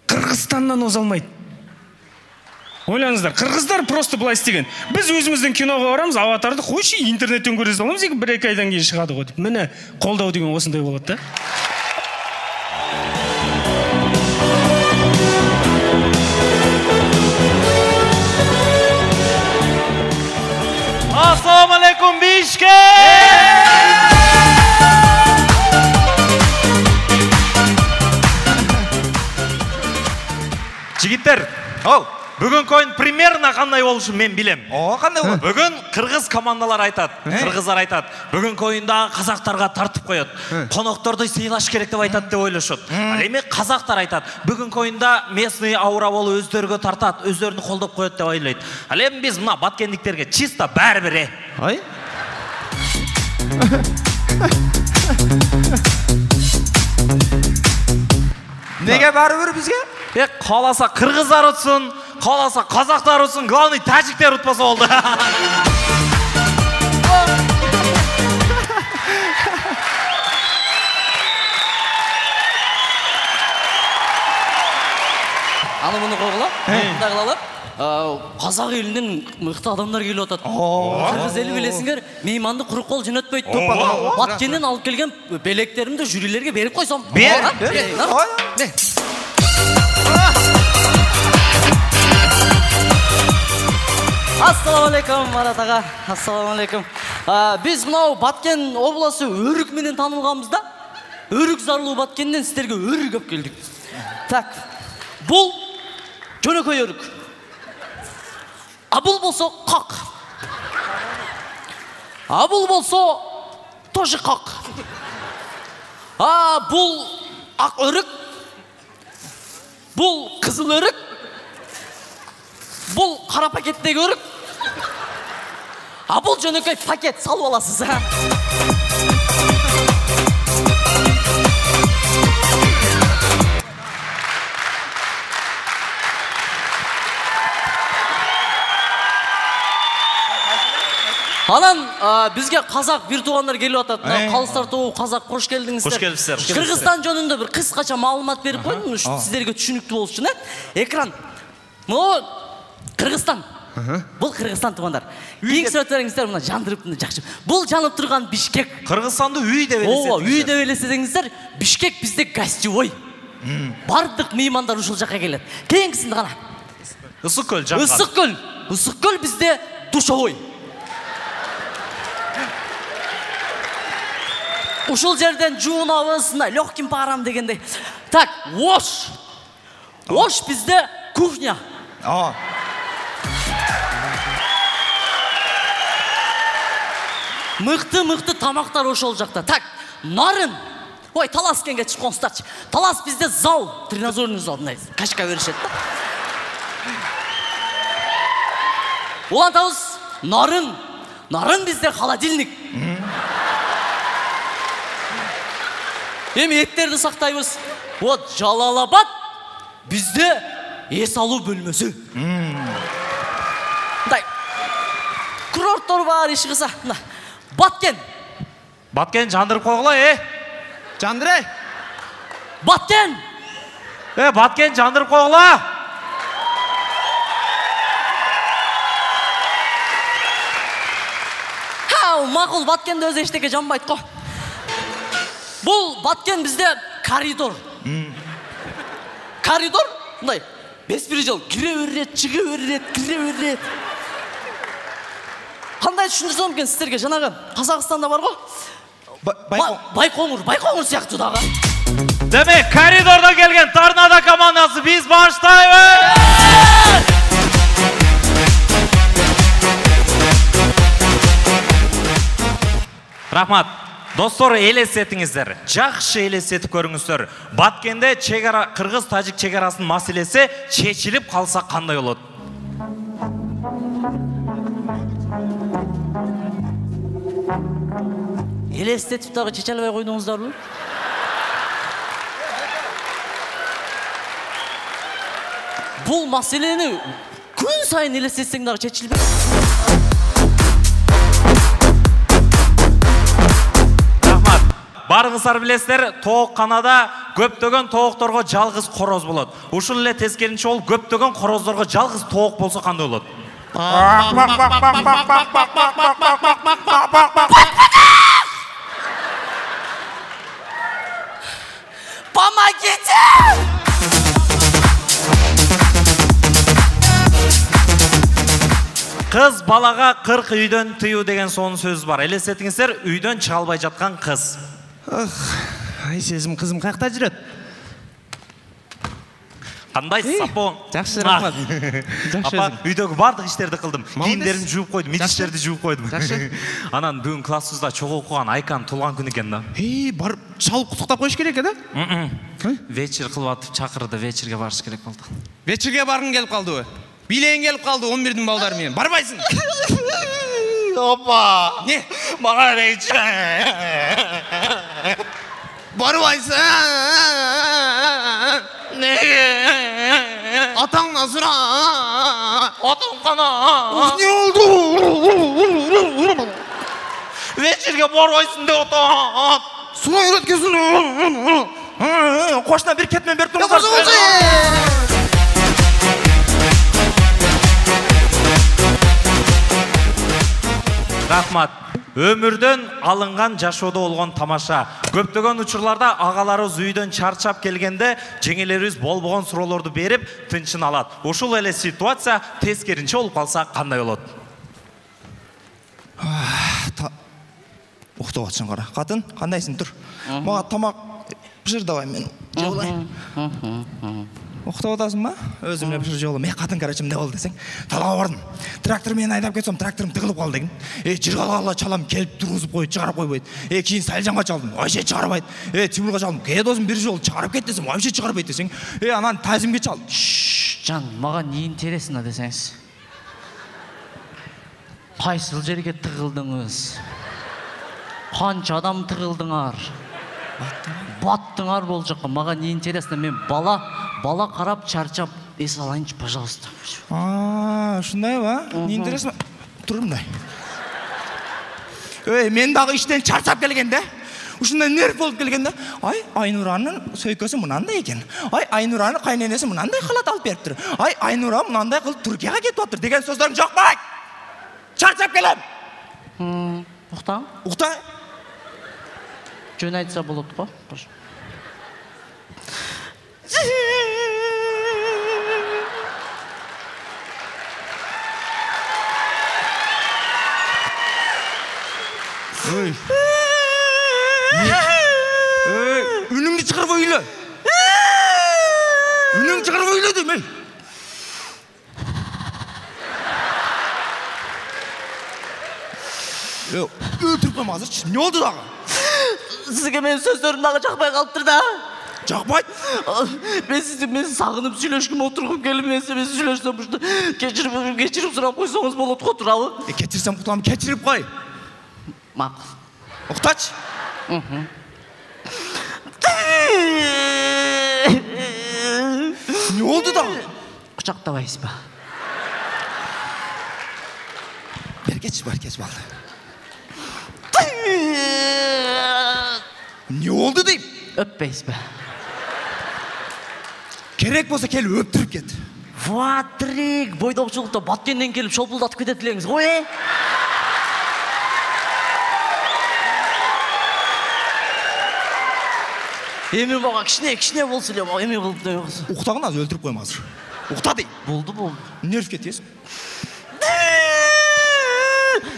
Қырғызстаннан оза алмайды. Ойлаңыздар, қырғыздар просто былай істеген. Біз өзіміздің киноға барамыз, аватарды қойшы интернеттен көре саламыз, бір-екі айдан кейін шығады ғой деп. Міне, қолдау деген осындай болады да. Ассалаумағалейкум, Бишкек! Жігіттер, бүгін ойын примерно қандай болушы мен білем. Қандай болады? Бүгін қырғыз командалар айтады, қырғыздар айтады. Бүгін ойында қазақтарға тартып қояды. Қонақтарды сыйлаш керек деп айтады деп ойлашады. Ал эми қазақтар айтады. Бүгін ойында местный аура болу өздерге тартады, өздерін қолдап қояды деп ойлайды. Ал эми біз мына баткендіктерге чисто бәрі-бірі. Ай? Неге бәрі-бір бізге? Қаласа қырғыздар ұтсын, қаласа қазақтар ұтсын, главный тәжіктер ұтпаса болды. Аны мұны қоғыла, мұнда қылалап, қазақ елінен мықты адамдар келіп отады. Қырғыз елі білесіңдер, мейманды құр қол жөнелтпейді. Баткеннен алып келген белектерімді жюрилерге беріп қойсам. Ассалаумағалейкум, Марат аға. Ассалаумағалейкум. Біз мынау Баткен облысы өрік менен танылғанбызда, өрік зарлы Баткеннен сіздерге өрік өп келдік. Так, бұл жөнекөй өрік. А бұл болса қақ. А бұл болса тоже қақ. Бұл ақ өрік. Бұл қызыл өрік. Бұл қара пакеттегі өрік. А бұл жөнекөй пакет салып аласыз. Анан бізге қазақ бір туғандар келіп атады. Қалыстар туы, қазақ қош келдіңіздер. Қош келдіңіздер. Қырғызстан жөнінде бір қысқаша маалымат беріп қойдым, сіздерге түшінікті болу үшін. Экран. Бұл Қырғызстан. Бұл Қырғызстан туғандар. Ең сөтеріңіздер мұна жандырып жақшы. Бұл жанып тұрған Бишкек. Қырғызстанды үй деп елестетіңіздер. Үй деп елестетіңіздер. Бишкек бізде гостевой. Бардық меймандар ұшыл жаққа келеді. Кейінгісінді ғана. Ысықкөл жаққа. Ысықкөл. Ысықкөл бізде душовой. Ушыл жерден жуынабыз, легким парам дегенде. Так, Ош. Ош бізде кухня. Мықты тамақтар ошол жақта. Так, Нарын. Ой, Талас кенге чыққонстарчы. Талас бізде зал, тренажерный зал. Кашка берішеді. Олан тауыз, Нарын. Нарын бізде холодильник. Еми еттерді сақтаймыз. Вот Жалалабад бізде ес алу бөлмесі. Курорттар бар еші қыса. Баткен. Баткен жандырып қойғыла, Жандырай. Баткен. Баткен жандырып қойғыла. Мақұл, Баткенді өз ештеке жанбайды қо. Бұл Баткен бізде коридор. Коридор, мұндай, беспредел, кіре өрет, шығы өрет, кіре өрет. Қандай түсіндірсем екен сіздерге, жаңағы Қазақстанда бар ғой? Байқоңыр сияқты дағы. Демек, коридорда келген Торнадо командасы біз баштаймыз! Рахмат. Достор, елестетіңіздер. Жақшы елестетіп көріңіздер. Баткенде Қырғыз-Тажик шекарасының мәселесі шешіліп қалса қандай болады? Елестетіп тағы шешілбей қойдыңыздар бұл? Бұл мәселені күн сайын елестетсең дағы шешілбей. Барыңыздар білесіздер, тоқ қанада көптөгөн тоокторго жалгыз короз болот. Ушул эле тескеринче ол көптөгөн короздорго жалгыз тоок болсо кандай болот? Помогите! Кыз балага 40 үйдөн тыюу деген сонун сөз бар. Элестетиңиздер, үйдөн чыга албай жаткан кыз. Ай, сезим кызым каякта жүрөт? Кандайсыз, апа? Жакшы, рахмат. Апа, үйдөгү бардык иштерди кылдым. Кийимдеримди жууп койдум, ичиштерди жууп койдум. Жакшы. Анан бүгүн классыбызда чогуу окуган Айканын туулган күнү экен да. Барып чалып куттуктап коюш керек да? Вечер кылып атып чакырды, вечерге барыш керек болду. Вечерге баргың келип калдыбы? Билейин келип калды 11-дин балдары менен. Барбайсың? Опа! Не? Мага вечер. Барбайсың? Неге? Атаңдан сура. Атам кана. Не oldu? Вечерге барбайсың деп атам. Суна үйрөткөнсүң. Кошуна бир кетмен берип туруңдар. Рахмат. Өмүрдөн алынган жашоодо болгон тамаша. Көптөгөн учурларда агаларыбыз үйдөн чарчап келгенде жеңелерибиз болбогон суроолорду берип тынчын алат. Ушул эле ситуация тескеринче болуп калса кандай болот? Уктап атсың кара. Катын, кандайсың? Тур. Мага тамак пишир давай мен. Жолай. Уктап атасың ба? Өзүмө пишир жолу. Мен катын карачым эмне болду десең? Талга бардым. Трактор менен айдап кетсем, тракторум тыгылып калды экен. Жыргалгала чалам келип тургузуп койуп чыгарып койбойт. Кийин Салжанга чалдым. Вообще чыгарбайт. Тимурга чалдым. Досум бир жолу чыгарып кет десем, вообще чыгарбайт десең. Анан Тазимге чалдым. Жан, мага не интересно десеңиз. Кайсыл жерге тыгылдыңыз? Канча адам тыгылдыңар? Баттыңар бул жакка. Мага не интересно, мен бала карап чарчап эс алайынчы, пожалуйста. Ушундай ба? Не интересно? Тур мындай. Мен дагы иштен чарчап келгенде, ушундай нерв болуп келгенде, ай, Айнуранын сөйкөсү мынандай экен. Ай, Айнуранын кайненеси мынандай халат алып бериптир. Ай, Айнура мынандай кылып Түркияга кетип атыр деген сөздөрүм жок байт. Чарчап келем. Уктаң? Укта. Жөн айтса болот го. Үнүңдү чыгарып өйлө. Үнүңдү чыгарып өйлө дейм. Өлтүрүп койма азырчы. Не болду дагы? Сизге менин сөздөрүм дагы жакпай калыптыр да. Жакпайт? Мен сагынып сүйлөшкүм отургум келип, мен сүйлөшсөм ушта кечирип сурап койсоңуз болот го, турабы? Кечирсем кутам, кечирип кой. Макул. Уктач. Не болду дагы? Кучактабайсызбы? Беркеч балды. Не болду дейм? Öpпейсизби? Керек болсо келип өптүрүп кет. Ватрик, бойдокчулукта Баткенден келип шолпулдатып кетет элеңиз го, Эми мага кичине болсо эле, эми кылып да болсо. Уктагын азыр өлтүрүп койм азыр. Укта дейм. Болду. Нерв кетесиң.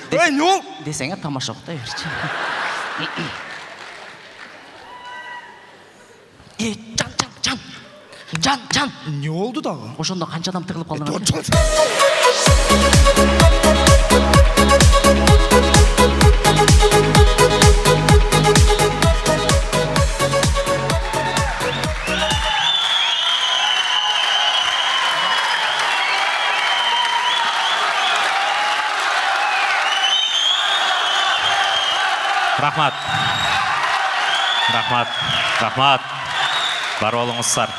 Не ол? Десеңе тамаша уктай берчи. Жан. Не болду дагы? Ошондо канча адам тыгылып калдыңар? Рахмат. Бар болуңуздар.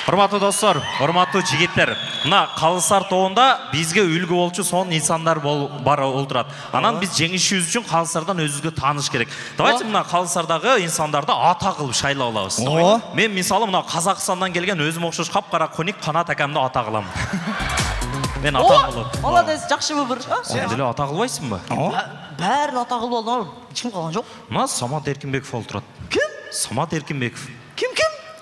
Урматтуу достор, урматтуу жигиттер, мына Калысар тобунда бизге үлгү болчу сонун инсандар бар олтурат. Анан биз жеңишибиз үчүн Калысардан өзүбүзгө тааныш керек. Давайте мына Калысардагы инсандарды ата кылып шайлап алабыз. Мен мисалы мына Казакстандан келген өзүм окшош капкара коник Канат акамды ата кылам. Мен ата кылып. Молодец, жакшы выбор. Сен деле ата кылбайсыңбы? Бәрін ата кылып алдым. Ешкім қалған жоқ. Мына Самат Эркинбеков олтурат. Ким? Самат Эркинбеков. Ким?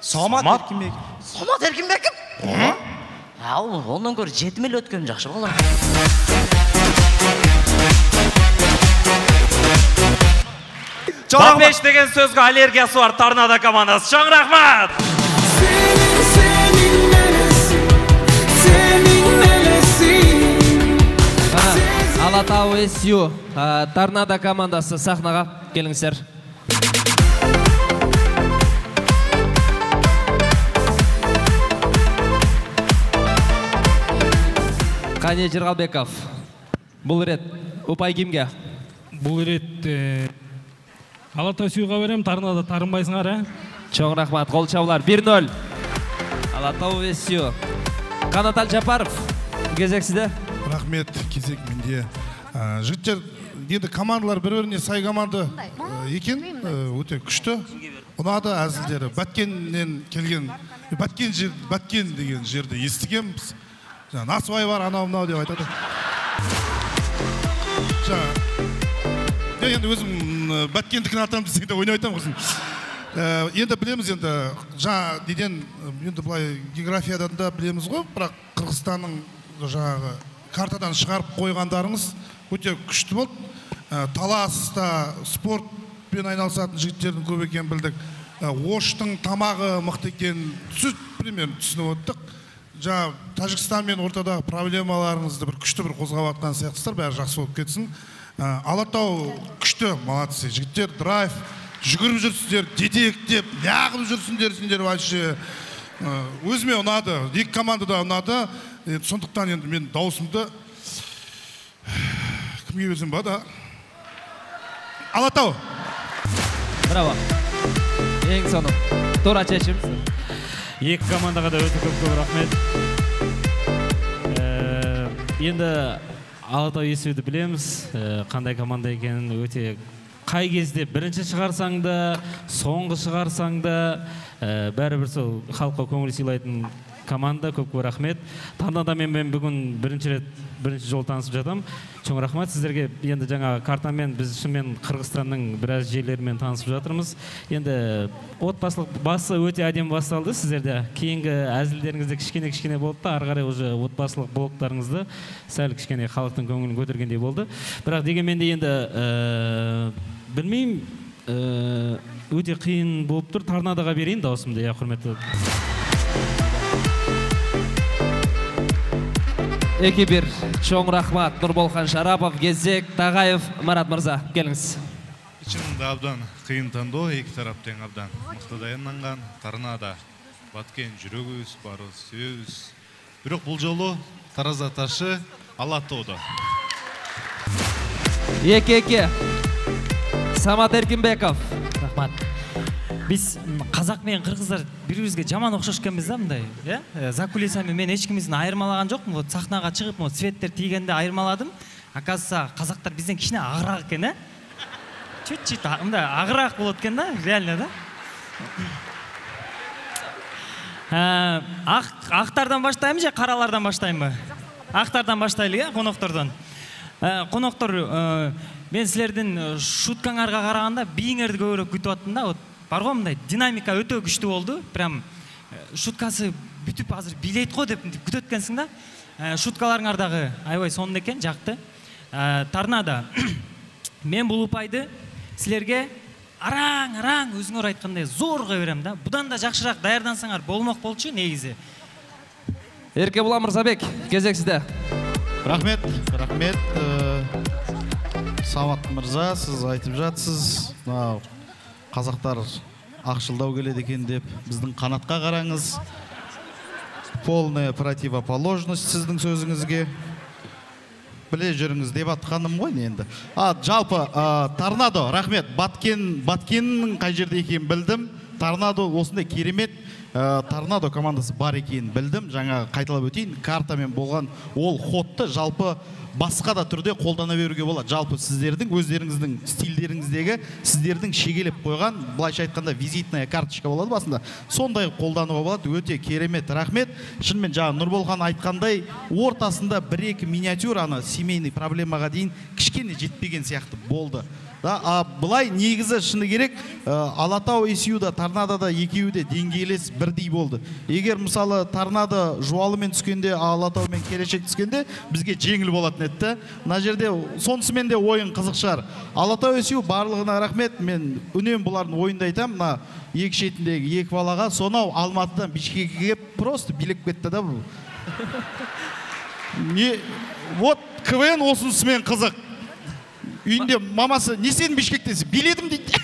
Самат Эркинбеков. Самат Эркинбеков? Ондан көрі 7 мил өткенім жақшы болар. Бапеш деген сөзгө аллергиясы бар Торнадо командасы. Чоң рахмат! Алатау СЮ Торнадо командасы сахнаға келіңіздер. Қане Жерғалбеков, бұл рет ұпай кімге? Бұл рет Алатау СЮ-ға берем, Торнадо тарынбайсыңар, ә? Чоң рахмат, қол чаулар 1-0. Алатау СЮ. Қанат Әлжапаров, кезек сізде. Рахмет, кезек менде. Жігіттер, енді командалар бір-біріне сай команда екен, өте күшті. Ұнады әзілдері. Баткеннен келген, Баткен деген жерде естігеміз. Насыбай бар, анау-мынау деп айтады. Енді өзім Баткендікін атам десеңде ойнай айтам қызым. Енді білеміз, енді жаңа неден, енді бұлай географиядан да білеміз ғой, бірақ Қырғызстанның жаңағы картадан шығарып қойғандарыңыз өте күшті болды. Таласта спортпен айналысатын жігіттердің көп екенін білдік. Оштың тамағы мықты екенін примерно түсініп өттік. Жаңа Тәжікстанмен ортадағы проблемаларыңызды бір күшті бір қозғап атқан сияқтысыздар, бәрі жақсы болып кетсін. Алатау күшті, молодцы, жігіттер, драйв, жүгіріп жүрсіңдер, дедектеп, неғып жүрсіңдер вообще. Өзіме ұнады, екі команда да ұнады. Сондықтан енді мен даусымды кімге берсем ба да? Алатау! Браво! Ең соны, тура шешім. Екі командаға да өте көп рахмет. Енді Алатау СЮ-ді білеміз, қандай команда екенін өте қай кезде бірінші шығарсаң да, соңғы шығарсаң да, бәрібір сол халыққа көңіл сыйлайтын команда, көп рахмет. Торнадомен мен бүгін бірінші жол танысып жатам. Чоң рахмет сіздерге. Енді жаңа картамен біз шынымен Қырғызстанның біраз жерлерімен танысып жатырмыз. Енді отбасылық басы өте әдемі басталды сіздерде. Кейінгі әзілдеріңізде кішкене болды да, ары қарай уже отбасылық блоктарыңызды сәл кішкене халықтың көңілін көтергендей болды. Бірақ дегенмен де енді білмеймін, өте қиын болып тұр. Торнадоға берейін даусымды, құрметті. 2-1, чоң рахмат, Нұрболхан Шарапов, Кезек, Тағаев, Марат Мырза, келіңіз. Шынында абдан қиын таңдау, екі тараптен абдан мықты даяннанған. Торнадо, Баткен жүрегіз, барыз, сөз. Бірақ бұл жолы Тараза ташы Алатауды. 2-2, Самат Эркинбеков. Рахмат. Біз қазақ мен қырғыздар бір-бірімізге жаман ұқсас екенбіз да мындай, за кулисами мен ешкімізді айырмалаған жоқпын. Вот сахнаға шығып, светтер тигенде айырмаладым. Оказывается, қазақтар бізден кішкене ағырақ екен, чуть-чуть мындай ағырақ болады екен да, реально да. Ақтардан баштаймын же, қаралардан баштаймын ба? Ақтардан баштайлы, қонақтардан. Қонақтар, мен сілердің шуткаңарға қарағанда биіңерді көбірек күтіп аттым да. Бар ғой мындай динамика өте күшті болды. Прям шуткасы бүтіп азыр билейді ғой деп күтіп өткенсің да. Шуткаларыңардағы айбай сонын екен, жақты. Торнадо, мен бұл ұпайды сілерге араң өзіңер айтқандай зорға берем да. Бұдан да жақшырақ даярдансаңар болмақ болчу негізі. Еркебұлан Мырзабек, кезек сізде. Рахмет. Самат Мырза, сіз айтып жатсыз. Қазақтар ақшылдау келеді екен деп, біздің қанатқа қараңыз. Полная противоположность сіздің сөзіңізге. Біле жүріңіз деп атқаным ғой енді. Жалпы, Торнадо, рахмет. Баткеннің қай жерде екенін білдім. Торнадо осындай керемет торнадо командасы бар екенін білдім. Жаңа қайталап өтейін, картамен болған ол ходты жалпы басқа да түрде қолдана беруге болады. Жалпы сіздердің өздеріңіздің стильдеріңіздегі сіздердің шегелеп қойған, былайша айтқанда визитная карточка болады басында. Сондай қолдануға болады. Өте керемет, рахмет. Шынымен жаңа Нұрболхан айтқандай, ортасында 1-2 миниатюраны семейный проблемаға дейін кішкене жетпеген сияқты болды. Бұлай негізі шыны керек, Алатау SU-да, торнадода екеуі де деңгейлес бірдей болды. Егер мысалы торнадо жуалымен түскенде, Алатаумен келешек түскенде, бізге жеңіл болатын еді. Мына жерде сонысымен де ойын қызық шығар. Алатау SU барлығына рахмет. Мен үнем бұлардың ойында айтам, мына екі шетіндегі екі балаға сонау Алматыдан Бішкекке просто билеп кетті да бұл. Вот КВН осынысымен қызық. Үйінде мамасы, не сен Бішкектесің? Биледім дейді.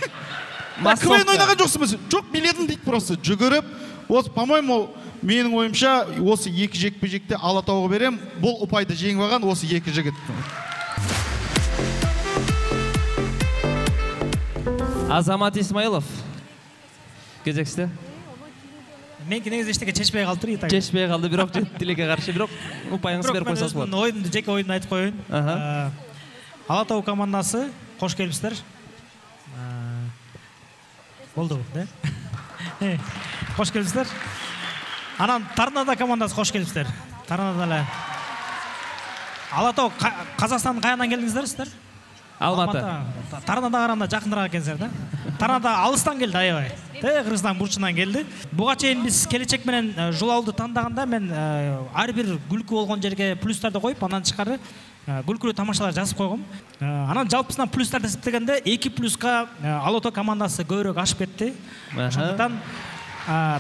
КВН ойнаған жоқсың ба? Жоқ, биледім дейді просто. Жүгіріп, осы, по-моему, менің ойымша, осы екі жекпе-жекте Алатауға берем. Бұл ұпайды жеңіп алған осы екі жігіт. Азамат Исмаилов. Кезексті? Менкі негізі ештеге чешпей қалды тұр. Чешпей қалды, бірақ тілеге қаршы, бірақ ұпайыңыз беріп қойсаңыз болады. Ойынды, жеке ойынды айтып қойын. Алатау командасы, қош келіпсіздер. Болды бұл, да? Қош келіпсіздер. Анан Торнадо командасы қош келіпсіздер. Торнадо. Алатау, Қазақстанның қайынан келдіңіздер сіздер? Алматы. Торнадо қаранда жақындырақ екенсіздер, да? Торнадо алыстан келді, аябай. Қырғызстан бұрышынан келді. Бұға чейін біз келечек менен жол алды таңдағанда мен әрбір күлкі болған жерге плюстарды қойып, анан шығарды күлкілі тамашалар жазып қойғым. Анан жалпысынан плюстарды есептегенде 2 плюсқа Алатау командасы көбірек ашып кетті. Сондықтан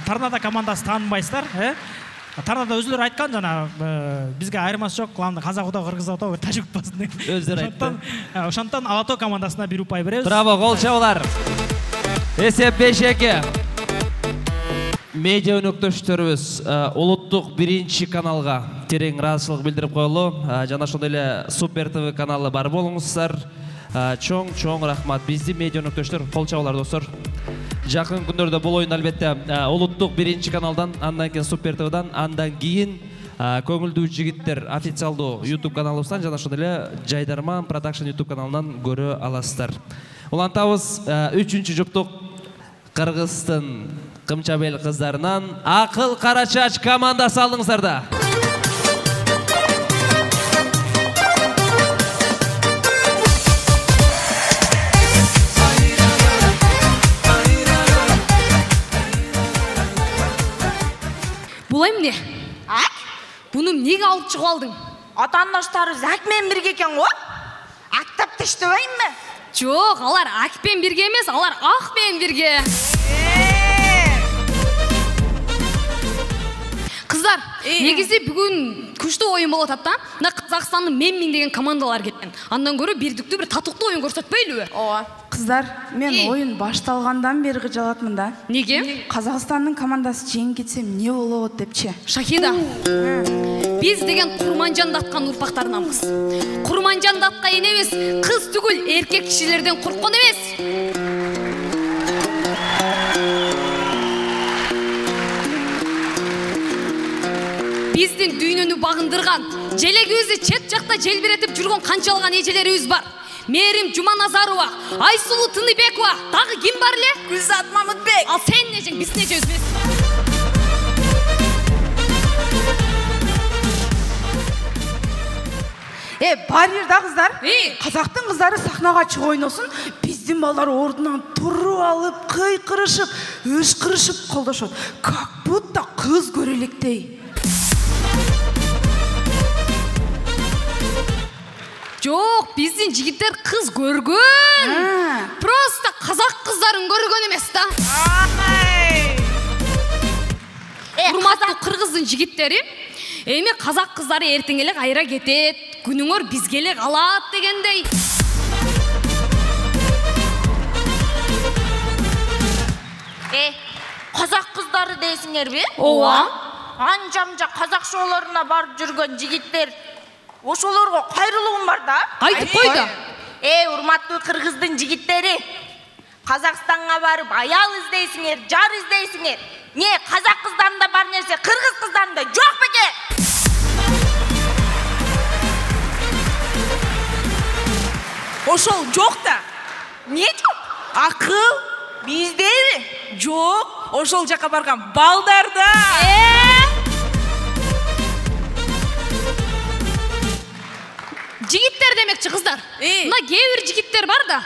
Торнадо командасы танымайсыздар. Торнадо өзілер айтқан, жана бізге айырмасы жоқ, главное қазақ отау, қырғыз отау, тәжік басын. Өздері айтты. Ошондон Алатау командасына бір ұпай береміз. Браво, қол жаулар. Есеп 5-2. Медиа өнөктөштөрүбүз улуттук 1-чи каналга терең ыраазычылык билдирип коелу. Жана ошондой эле Супер ТВ каналы бар болуңуздар. Чоң рахмат. Бизди медиа өнөктөштөр кол чабуулар достор. Жакын күндөрдө бул оюн албетте улуттук 1-чи каналдан, андан кийин Супер ТВдан, андан кийин көңүлдүү жигиттер официалдуу YouTube каналыбыздан жана ошондой эле Жайдарман Production YouTube каналынан көрө аласыздар. Улантабыз 3-чү жуптук Кыргыздын Кымчабел кыздарынан Акыл Карачач командасы алыңыздарда. Булай эмне? Буну эмнеге алып чыгып алдың? Атаандаштарыбыз Акмен бирге экен го? Актап тештебейинби? Жок, алар Акпен бирге эмес, алар Акпен бирге. Кыздар, негизи бүгүн күчтүү оюн болуп атат да. Мына Казакстандын Менмин деген командалар келген. Андан көрө бирдиктүү бир татыктуу оюн көрсөтпөйлүбү? Ооба. Кыздар, мен оюн башталгандан бери кыжалатмын да. Неге? Казакстандын командасы жеңип кетсе эмне болот депчи. Шахида, биз деген Курманжанды аткан урпактарынанбыз. Курманжанды аткан энебиз кыз түгүл эркек кишилерден корккон эмес. Биздин дүйнөнү багындырган, желегибизди чет жакта желбиретип жүргөн канчалган эжелерибиз бар. Мерим Жуманазарова, Айсулу Тыныбекова, дагы ким бар эле? Гүлзат Мамытбек. Ал сен нежең, биз нежебиз? Бар да кыздар. Казактын кыздары сахнага чыгып ойносун, биздин балдар ордунан туруп алып, кыйкырышып, өшкүрүшүп колдошот. Как будто кыз көрөлектей. Жок, биздин жигиттер кыз көргөн. Просто казак кыздарын көргөн эмес да. Урматтуу кыргыздын жигиттери, эми казак кыздары эртең эле кайра кетет, күнүңөр бизге эле калат дегендей. Казак кыздары дейсиңерби? Ооба. Анжамжа казак шоолоруна барып жүргөн жигиттер ошолорго кайрылуум бар да. Айтып кой да. Урматтуу кыргыздын жигиттери, Казакстанга барып аял издейсиңер, жар издейсиңер. Не, қазақ қыздарында бар нәрсе, қырғыз қыздарында жоқ беке? Ошол жоқ та. Не жоқ? Ақыл бізде жоқ. Ошол жаққа барған балдарда. Жигиттер демекчи кыздар. Мына кээ-бир жигиттер бар да.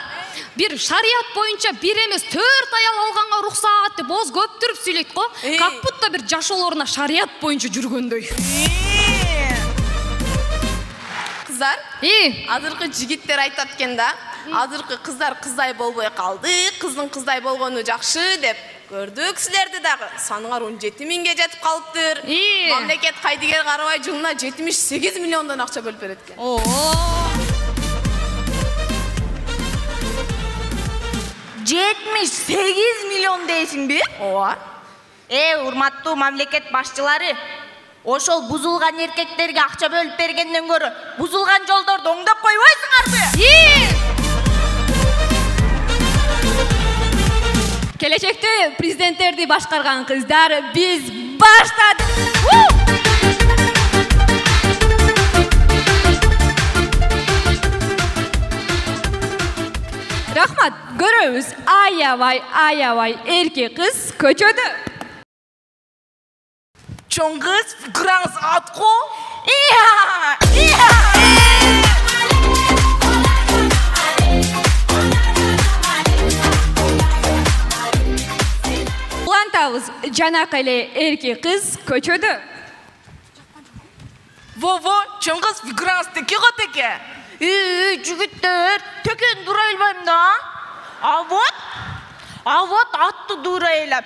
Бир шарият боюнча бир эмес 4 аял алганга рухсат деп оз көптүрүп сүйлөйт го. Как будто бир жашоолоруна шарият боюнча жүргөндөй. Кыздар, азыркы жигиттер айтат экен да. Азыркы кыздар кыздай болбой калды, кыздын кыздай болгону жакшы деп көрдүк силерди дагы. Саныңар 17 миңге жетип калыптыр. Мамлекет кайдыгер карабай жылына 78 миллиондон акча бөлүп берет экен. 78 миллион дейсиң бе? Ооба. Урматтуу мамлекет башчылары, ошол бузулган эркектерге акча бөлүп бергенден көрө, бузулган жолдорду оңдоп койбойсуңарбы? Келечекте президенттерди башкарган кыздар биз баштадык. Рахмат, көрөбүз. Аябай эркек кыз көчөдө. Чоң кыз, фигураңыз атко. Улантабыз, жанакы эле эркек кыз көчөдө. Во, чоң кыз, фигураңыз теке го теке. Жігіттер, төкен дура елбайым да. А вот атты дура еліп.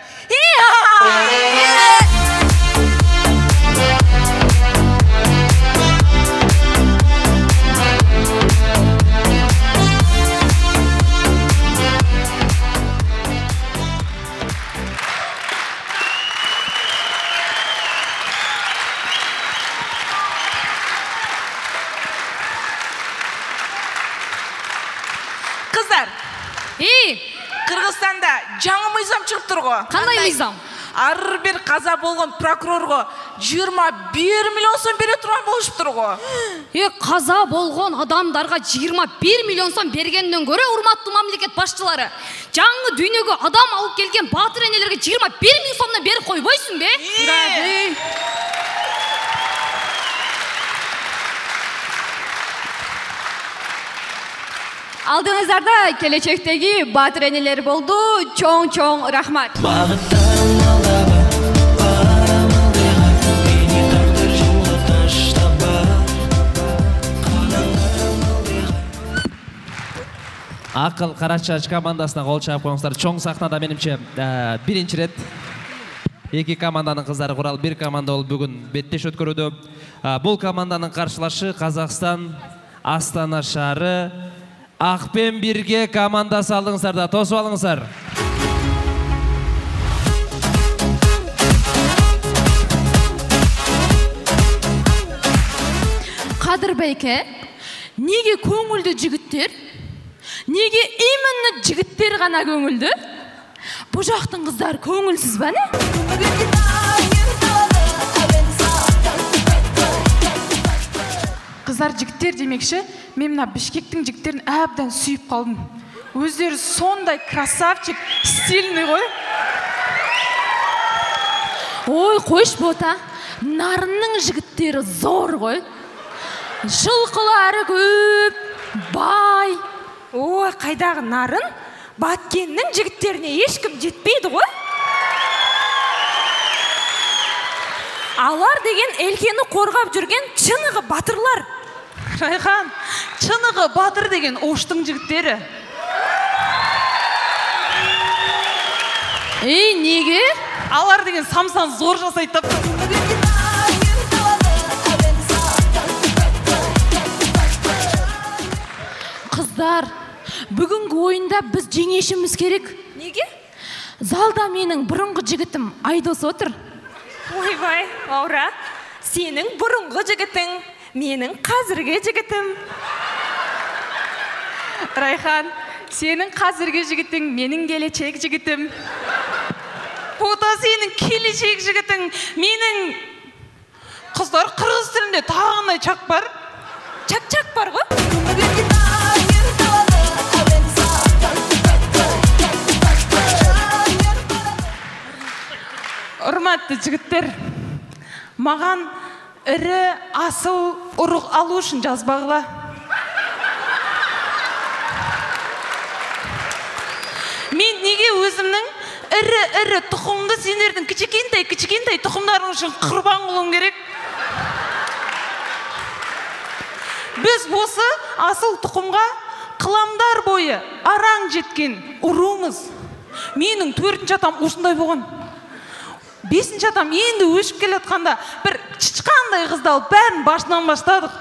Kızlar, Kırgızstanda жаңы мыйзам чыгып турго. Кандай мыйзам? Ар бир каза болгон прокурорго 21 миллион сом бере турган болушуп турго. Каза болгон адамдарга 21 миллион сом бергенден көрө, урматтуу мамлекет башчылары, жаңы дүйнөгө адам алып келген баатыр энелерге 21 миң сомдон берип койбойсуң бе? Алдыңыздарда келечектеги баатыр энелер болду. Чоң рахмат. Акыл Карачач командасына кол чаап коюңуздар. Чоң сахнада менимче биринчи рет эки команданын кыздары куралып бир команда болуп бүгүн беттеш өткөрүүдө. Бул команданын каршылашы Казакстан Астана шаары Акпен бирге командасы алдыңыздар да, тосуп алыңыздар. Кадырбейке, неге көңүлдүү жигиттер? Неге именно жигиттер гана көңүлдүү? Бу жактын кыздар көңүлсүз ба не? Кыздар жигиттер демекши, мен мына Бишкектин жигиттерин абдан сүйүп калдым. Өздөрү сондай красавчик, стильный ғой. Ой, кош бота. Нарынның жигиттери зор ғой. Жылкылары көп, бай. Ой, кайдагы нарын? Баткеннин жигиттерине эчким жетпейди ғой. Алар деген элкени коргап жүрген чыныгы батырлар. Райхан, чыныгы батыр деген Оштың жигиттери. Неге? Алар деген самсан зор жасайт тапты. Кыздар, бүгүнкү оюнда биз жеңишimiz керек. Неге? Залда менин бурунку жигитим Айдос отур. Ойбай, Аура, сенің бұрынғы жігітің, менің қазіргі жігітім. Райхан, сенің қазіргі жігітің, менің келечек жігітім. Фото сенің келешек жігітің, менің қыздар қырғыз тілінде тағынай чак бар. Чак бар ғой. Урматты жігіттер, маған ірі асыл ұрық алу үшін жазбағыла. Мен неге өзімнің ірі тұқымды сендердің кішкентай тұқымдарың үшін құрбан қылуым керек? Біз осы асыл тұқымға қыламдар бойы араң жеткен ұрумыз. Менің 4-ші атам осындай болған. 5-ші атам енді өшіп келе жатқанда бір шыққандай қызды алып бәрін башынан бастадық.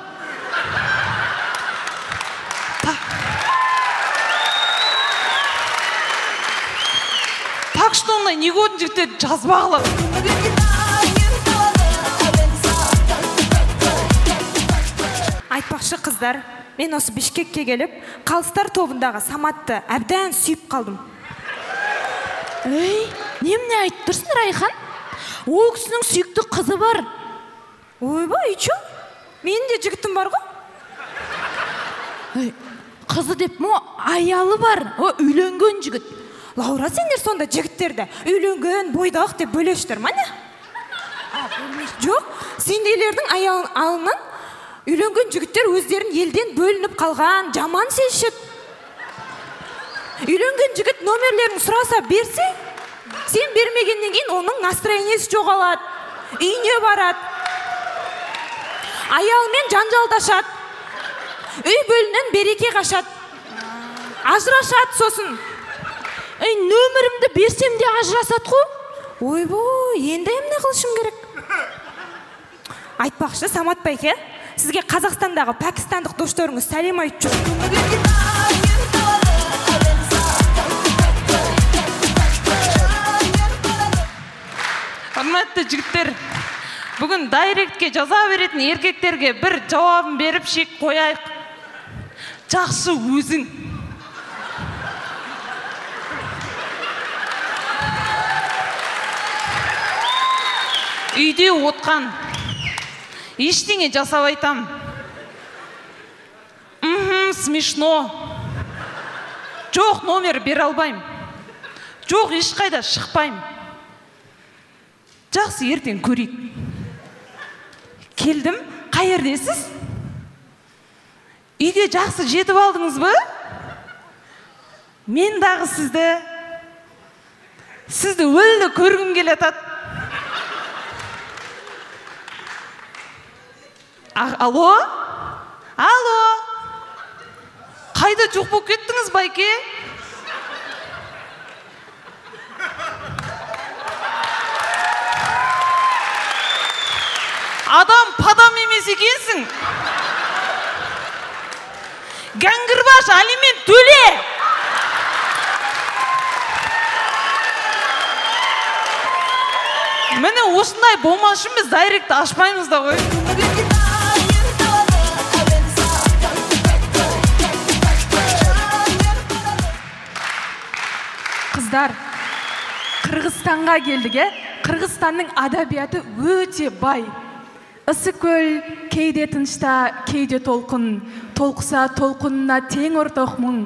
Так что ондай негодный жігіттерді жазбағылар. Айтпақшы қыздар, мен осы Бішкекке келіп, қалыстар тобындағы Саматты әбден сүйіп қалдым. Ей, немне айтып тұрсың, Райхан? Ол кісінің сүйікті қызы бар. Ойбай, үйчу? Менің де жігітім бар ғой? Қызы деп мо, аялы бар. О, үйленген жігіт. Лаура, сендер сонда жігіттерді үйленген, бойдақ деп бөлештір, ма не? Жоқ, сендейлердің алынан үйленген жігіттер өздерін елден бөлініп қалған, жаман сезшіп. Үйленген жігіт номерлерін сұраса берсе, сен бермегеннен кейін оның настроениесі жоғалады, үйіне барады, аялымен жанжалдашады, үй бөлінен береке қашады, ажырашады сосын. Нөмірімді берсем де ажырасады ғой? Ойбой, енді емне қылышым керек? Айтпақшы, Самат байке, сізге Қазақстандағы пәкістандық достарыңыз сәлем айтып жүр. Құрметті жігіттер, бүгін дайректке жаза беретін еркектерге бір жауабын беріп шек қояйық. Жақсы өзің. Үйде отқан. Ештеңе жасап айтам. Смешно. Жоқ, номер бере албайым. Жоқ, ешқайда шықпайым. Жақсы, ертең көрейік. Келдім, қайердесіз? Үйге жақсы жетіп алдыңыз ба? Мен дағы сізді өлді көргім келетат. Алло? Алло? Қайда жоқ болып кеттіңіз, байке? Адам падам емес екенсің. Гәңгірбаш, алимент төле. Міне осындай болмас үшін біз дайректі ашпаймыз да ғой. Қыздар, Қырғызстанға келдік, Қырғызстанның адабияты өте бай. Ысыкөл кейде тынышта, кейде толқын, толқыса толқынына тең ортақ мұң.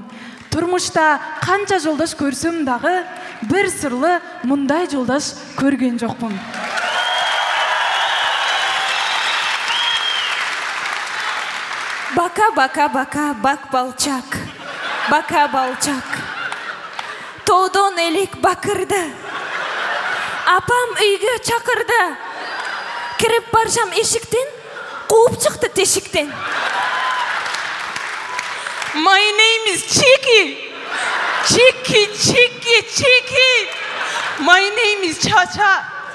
Тұрмышта қанша жолдаш көрсем дағы, бір сырлы мұндай жолдаш көрген жоқпын. Бака, бака, бака, бак балчак, бака балчак. Тодон елек бакырды, апам үйге чақырды. Кіріп баршам ешіктен, қуып шықты тешіктен. My name is Chiki. Chiki, Chiki, Chiki. My name is Cha-Cha.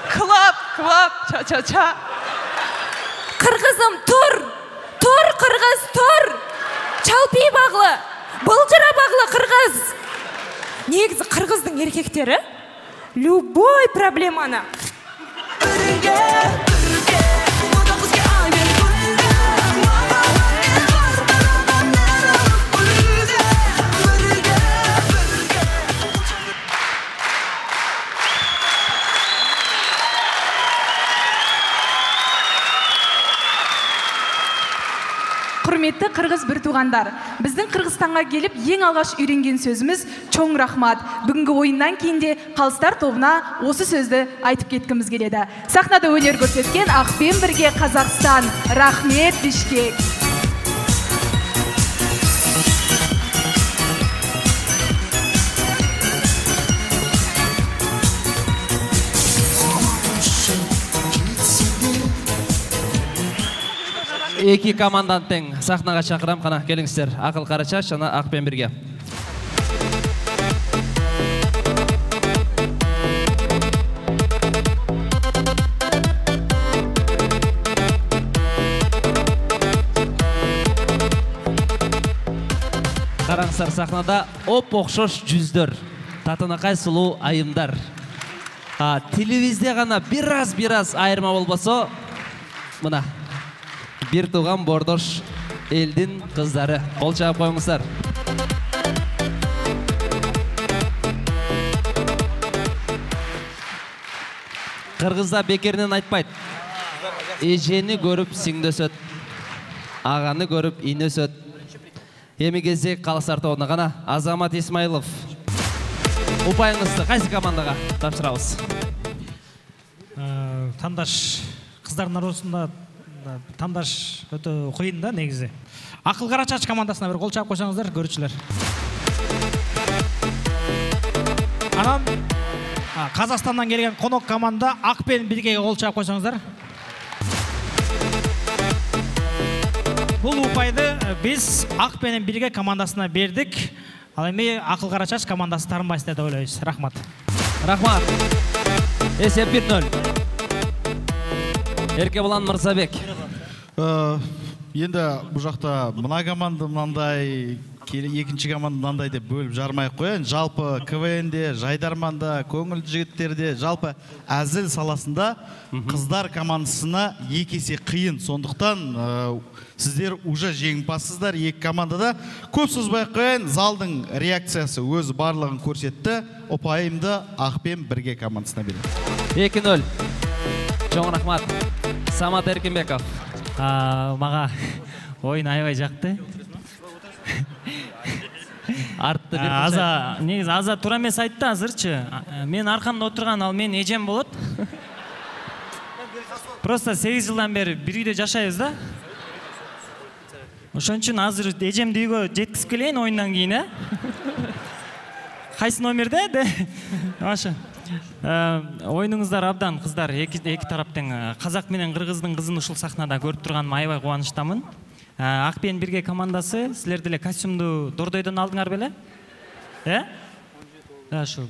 Clap, clap, Cha-Cha-Cha. Қырғызым, тұр. Тұр, қырғыз, тұр. Чалпи бағлы, бұлжыра бағлы қырғыз. Негізі қырғыздың еркектері любой проблеманы Құрметті қырғыз бір туғандар, біздің Қырғызстанға келіп ең алғаш үйренген сөзіміз чоң рахмат. Бүгінгі ойыннан кейін де қалыстар тобына осы сөзді айтып кеткіміз келеді. Сахнада өнер көрсеткен Ақпен бірге Қазақстан. Рахмет, Бишкек. Екі командан тең сахнаға шақырам, қана келіңіздер. Ақыл Қарачаш жана Ақпен бірге. Қараңыздар, сахнада оп-оқшош жүздер, татынақай сұлу айымдар. Телевизде ғана біраз айырма болбаса, мына бір туған бордош елдің қыздары. Қол шағып қойыңыздар. Қырғызда бекерінен айтпайды. Ежені көріп сіңдөсөт, ағаны көріп инөсөт. Емі кезде қаласар тобына ғана Азамат Исмайлов. Ұпайыңызды қайсы командаға тапсырамыз? Тандаш қыздардың арасында тандаш өте қиын да негізі. Ақыл Қарачаш командасына бір қол шағып қойсаңыздар, көрушілер. Анан Қазақстаннан келген қонақ команда Ақпен біргеге қол шағып қойсаңыздар. Бұл ұпайды біз Ақпенен бірге командасына бердік. Ал еме Ақыл Қарачаш командасы тарынбайсыз деп ойлаймыз. Рахмат. Рахмат. Есеп 1-0. Еркебұлан Мырзабек. Енді бұл жақта мына команда мынандай, екінші команда мынандай деп бөліп жармай қояйын. Жалпы КВН-де, Жайдарманда, көңіл жігіттерде, жалпы әзіл саласында қыздар командасына екі есе қиын. Сондықтан сіздер уже жеңімпазсыздар екі командада. Көп созбай қояйын, залдың реакциясы өзі барлығын көрсетті. Ұпайымды Ақпен бірге командасына береді. 2-0. Чоң рахмат. Самат Еркінбеков. Маға ойын айбай жақты. Артты негіз аза тура емес айтты азырчы. Мен арқамда отырған, ал мен ежем болады. Просто 8 жылдан бері бір үйде жашайыз да. Ошон үчүн азыр эжемди үйгө жеткизип келейин ойындан кийин, Кайсы номерде? Аша. Ойыныңыздар абдан қыздар, екі тараптың қазақ менен қырғыздың қызын ушул сахнада көріп тұрғаным аябай кубанычтамын. Ақпен бірге командасы, силер деле костюмду Дордойдон алдыңар беле? Ошо.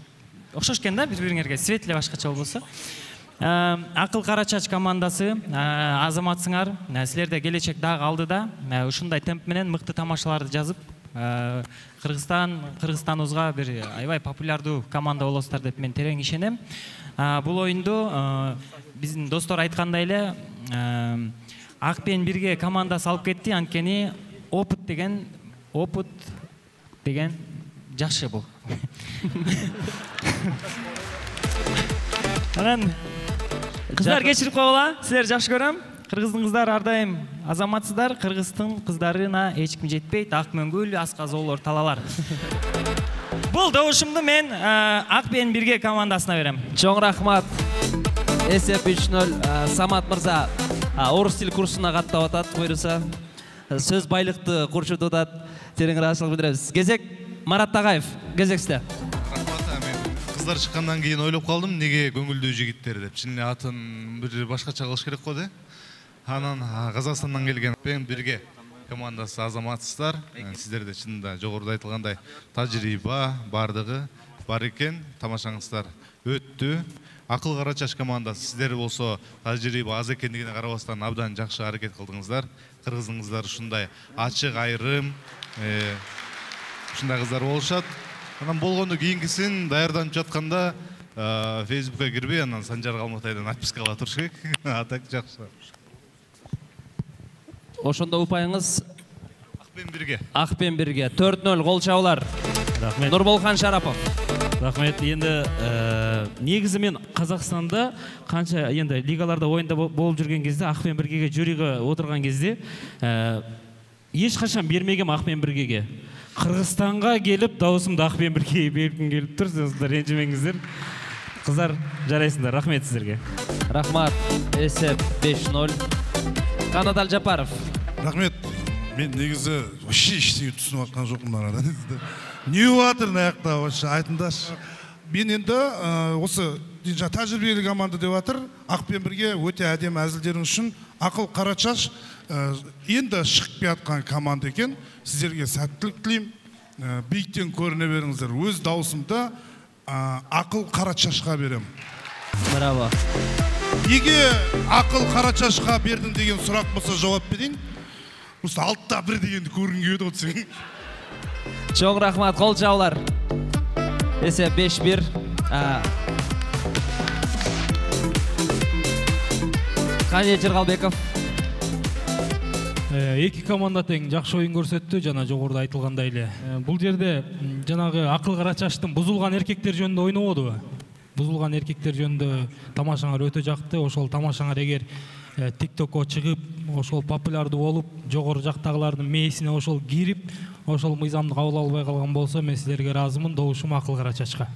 Окшош экен да бири-бириңерге, свет эле башкача болбосо. Ақыл Қарачаш командасы, азаматсыңар, силерде келечек дагы алдыда. Ушундай темп менен мыкты тамашаларды жазып, Кыргызстаныбызга бир аябай популярдуу команда болосуздар деп мен терең ишенем. Бул оюнду биздин достор айткандай эле Ақпен бірге командасы алып кетти, анткени опыт деген жакшы бул. Анан кыздар кечирип койгула, силер жакшы көрөм. Кыргыздын кыздары ардайым азаматсыздар, кыргыздын кыздарына эч ким жетпейт, ак мөңгүл, асказоолор талалар. Бул добушумду мен Ақпен бірге командасына берем. Чоң рахмат. Есеп 3-0. Самат мырза орыс тил курсуна каттап атат, буйруса. Сөз байлыкты курчутуп атат. Терең ыраазычылык билдиребиз. Кезек Марат Тағаев. Кезек сизде. Қыздар шыққаннан кейін ойлап қалдым, неге көңілді жігіттер деп. Шынымен атын бір башқаша қылыш керек қой де. Анан Қазақстаннан келген Ақпен бірге командасы азаматсыздар. Сіздерде шынында жоғарыда айтылғандай тәжірибе бардығы бар екен. Тамашаңыздар өтті. Ақыл Қарачаш командасы сіздер болса тәжірибе аз екендігіне қарабастан абдан жақсы әрекет қылдыңыздар. Қырғыздыңыздар шындай ашық айрым, шындай қыздар болышады. Анан болгону кийинкисин даярданып жатканда Фейсбукка кирбей, анан Санжар Калматайдан отписка ала туруш керек. Так жакшы. Ошондо упайыңыз Ақпен бірге. 4-0 гол чабуулар. Рахмет. Нурболхан Шарапов. Рахмет. Енді негізі мен Қазақстанда қанша лигаларда ойында болып жүрген кезде, Ақпен біргеге жюриға отырған кезде ешқашан бермегем Ақпен біргеге. Қырғызстанға келіп, дауысымды Ақпен біргеге бергім келіп тұр, сіздер ренжімеңіздер. Қыздар, жарайсыңдар, рахмет сіздерге. Рахмат, есеп 5-0. Қанат Әлжапаров. Рахмет, мен негізі ештеңе түсініп жатқан жоқпын арада. Не жатыр мына жақта, айтыңдаршы. Мен енді осы тәжірибелі команда деп жатыр, Ақпен бірге өте әдемі әзілдерің үшін ақыл қарачаш енді шығып жатқан команда екен. Сіздерге сәттілік тілеймін, биіктен көріне беріңіздер. Өз даусымды ақыл қарачашқа берем. Браво. Неге ақыл қарачашқа бердің деген сұрақ болса жауап берейін. Осы алтта бір дегенді көргің келеді отсың. Чоң рахмат, қол жаулар. Есеп 5-1. Қане Жерғалбеков. Екі команда тең жақсы ойын көрсетті, жана жоғарыда айтылғандай эле. Бұл жерде жанагы ақыл қарачаштың бұзылған еркектер жөнінде ойнабоду. Бұзылған еркектер жөнінде тамашаңар өтө жақты. Ошол тамашаңар эгер TikTokко чыгып, ошол популярды болуп, жогору жактагылардын мээсине ошол кирип, ошол мыйзамды кабыл албай калган болсо, мен силерге ыраазымын. Добушум акыл карачачка.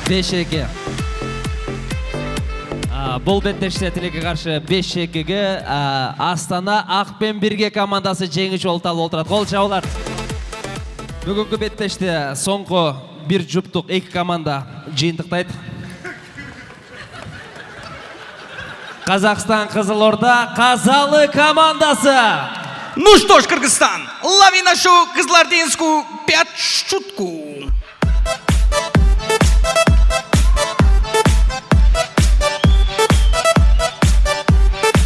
5-2. Бұл беттеште тилекке каршы 5-2-ге Астана Ақпен бірге командасы жеңүүчү болуп отурат. Кол жаулар. Бүгүнкү беттеште соңку бир жуптук 2 команда жыйынтыктайт. Казахстан Кызылорда Казалы командасы. Ну что ж, Кыргызстан, лови нашу кызылординскую пятшутку.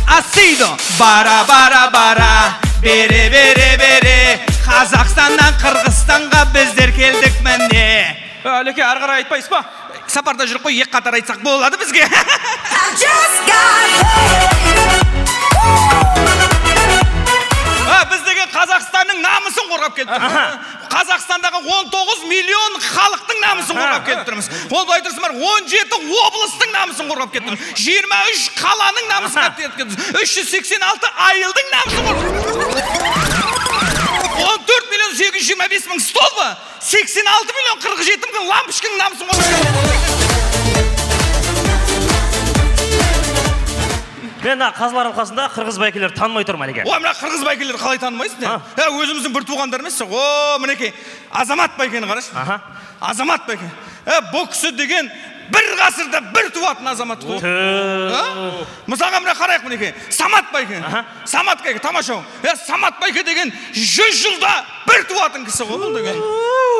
Асидо, бара-бара-бара, бере-бере-бере, Қазақстаннан Қырғызстанға біздер келдік міне. Әлеке, ары қарай айтпайсыз ба? Сапарда жүріп қой, ек қатар айтсақ болады бізге. Біз деген Қазақстанның намысын қорғап келіп тұрмыз. Қазақстандағы 19 миллион халықтың намысын қорғап келіп тұрмыз. Ол былай тұрсыңдар, 17 облыстың намысын қорғап келіп тұрмыз. 23 қаланың намысын қорғап келіп тұрмыз. 386 айылдың намысын қорғап. 14 миллион 825 мың столбы, 86 миллион 47 мың лампышкінің намысын қорғап келіп тұрмыз. Мен қазылар алқасында қырғыз байкелер танымай тұрмын әлеге. Ой, мына қырғыз байкелер қалай танымайсың? Өзіміздің бір туғандар емес. Мінекей, Азамат байкені қарашы. Азамат байке. Бұл кісі деген бір ғасырда бір туатын азамат қой. Мысалға мына қарайық мінекей. Самат байке. Самат байке, тамаша. Самат байке деген 100 жылда бір туатын кісі ғой бұл деген.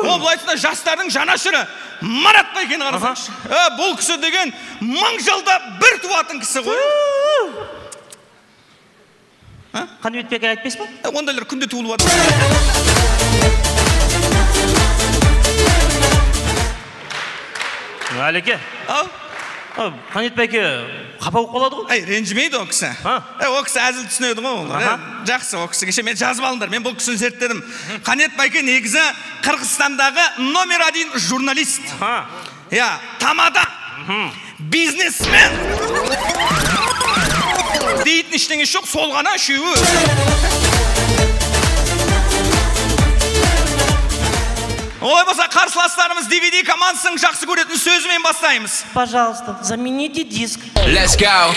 Ол бұлайтында жастардың жанашыры. Марат байкені қарасаңшы. Бұл кісі деген 1000 жылда бір туатын кісі ғой. Қанбет беке айтпайсыз ба? Ондайлар күнде туылып жатыр. Әлеке. Қанбет беке қапа болып қалады ғой? Ренжімейді ол кісі. Ол кісі әзіл түсінеді ғой. Жақсы ол кісі. Кеше мен жазып алыңдар. Мен бұл кісіні зерттедім. Қанбет беке негізі Қырғызстандағы номер 1 журналист. Тамада. Бизнесмен. Дейтін іштеңе жоқ, сол ғана үшеуі. Олай болса, қарсыластарымыз DVD командасының жақсы көретін сөзімен бастаймыз. Пожалуйста, замените диск. Let's go.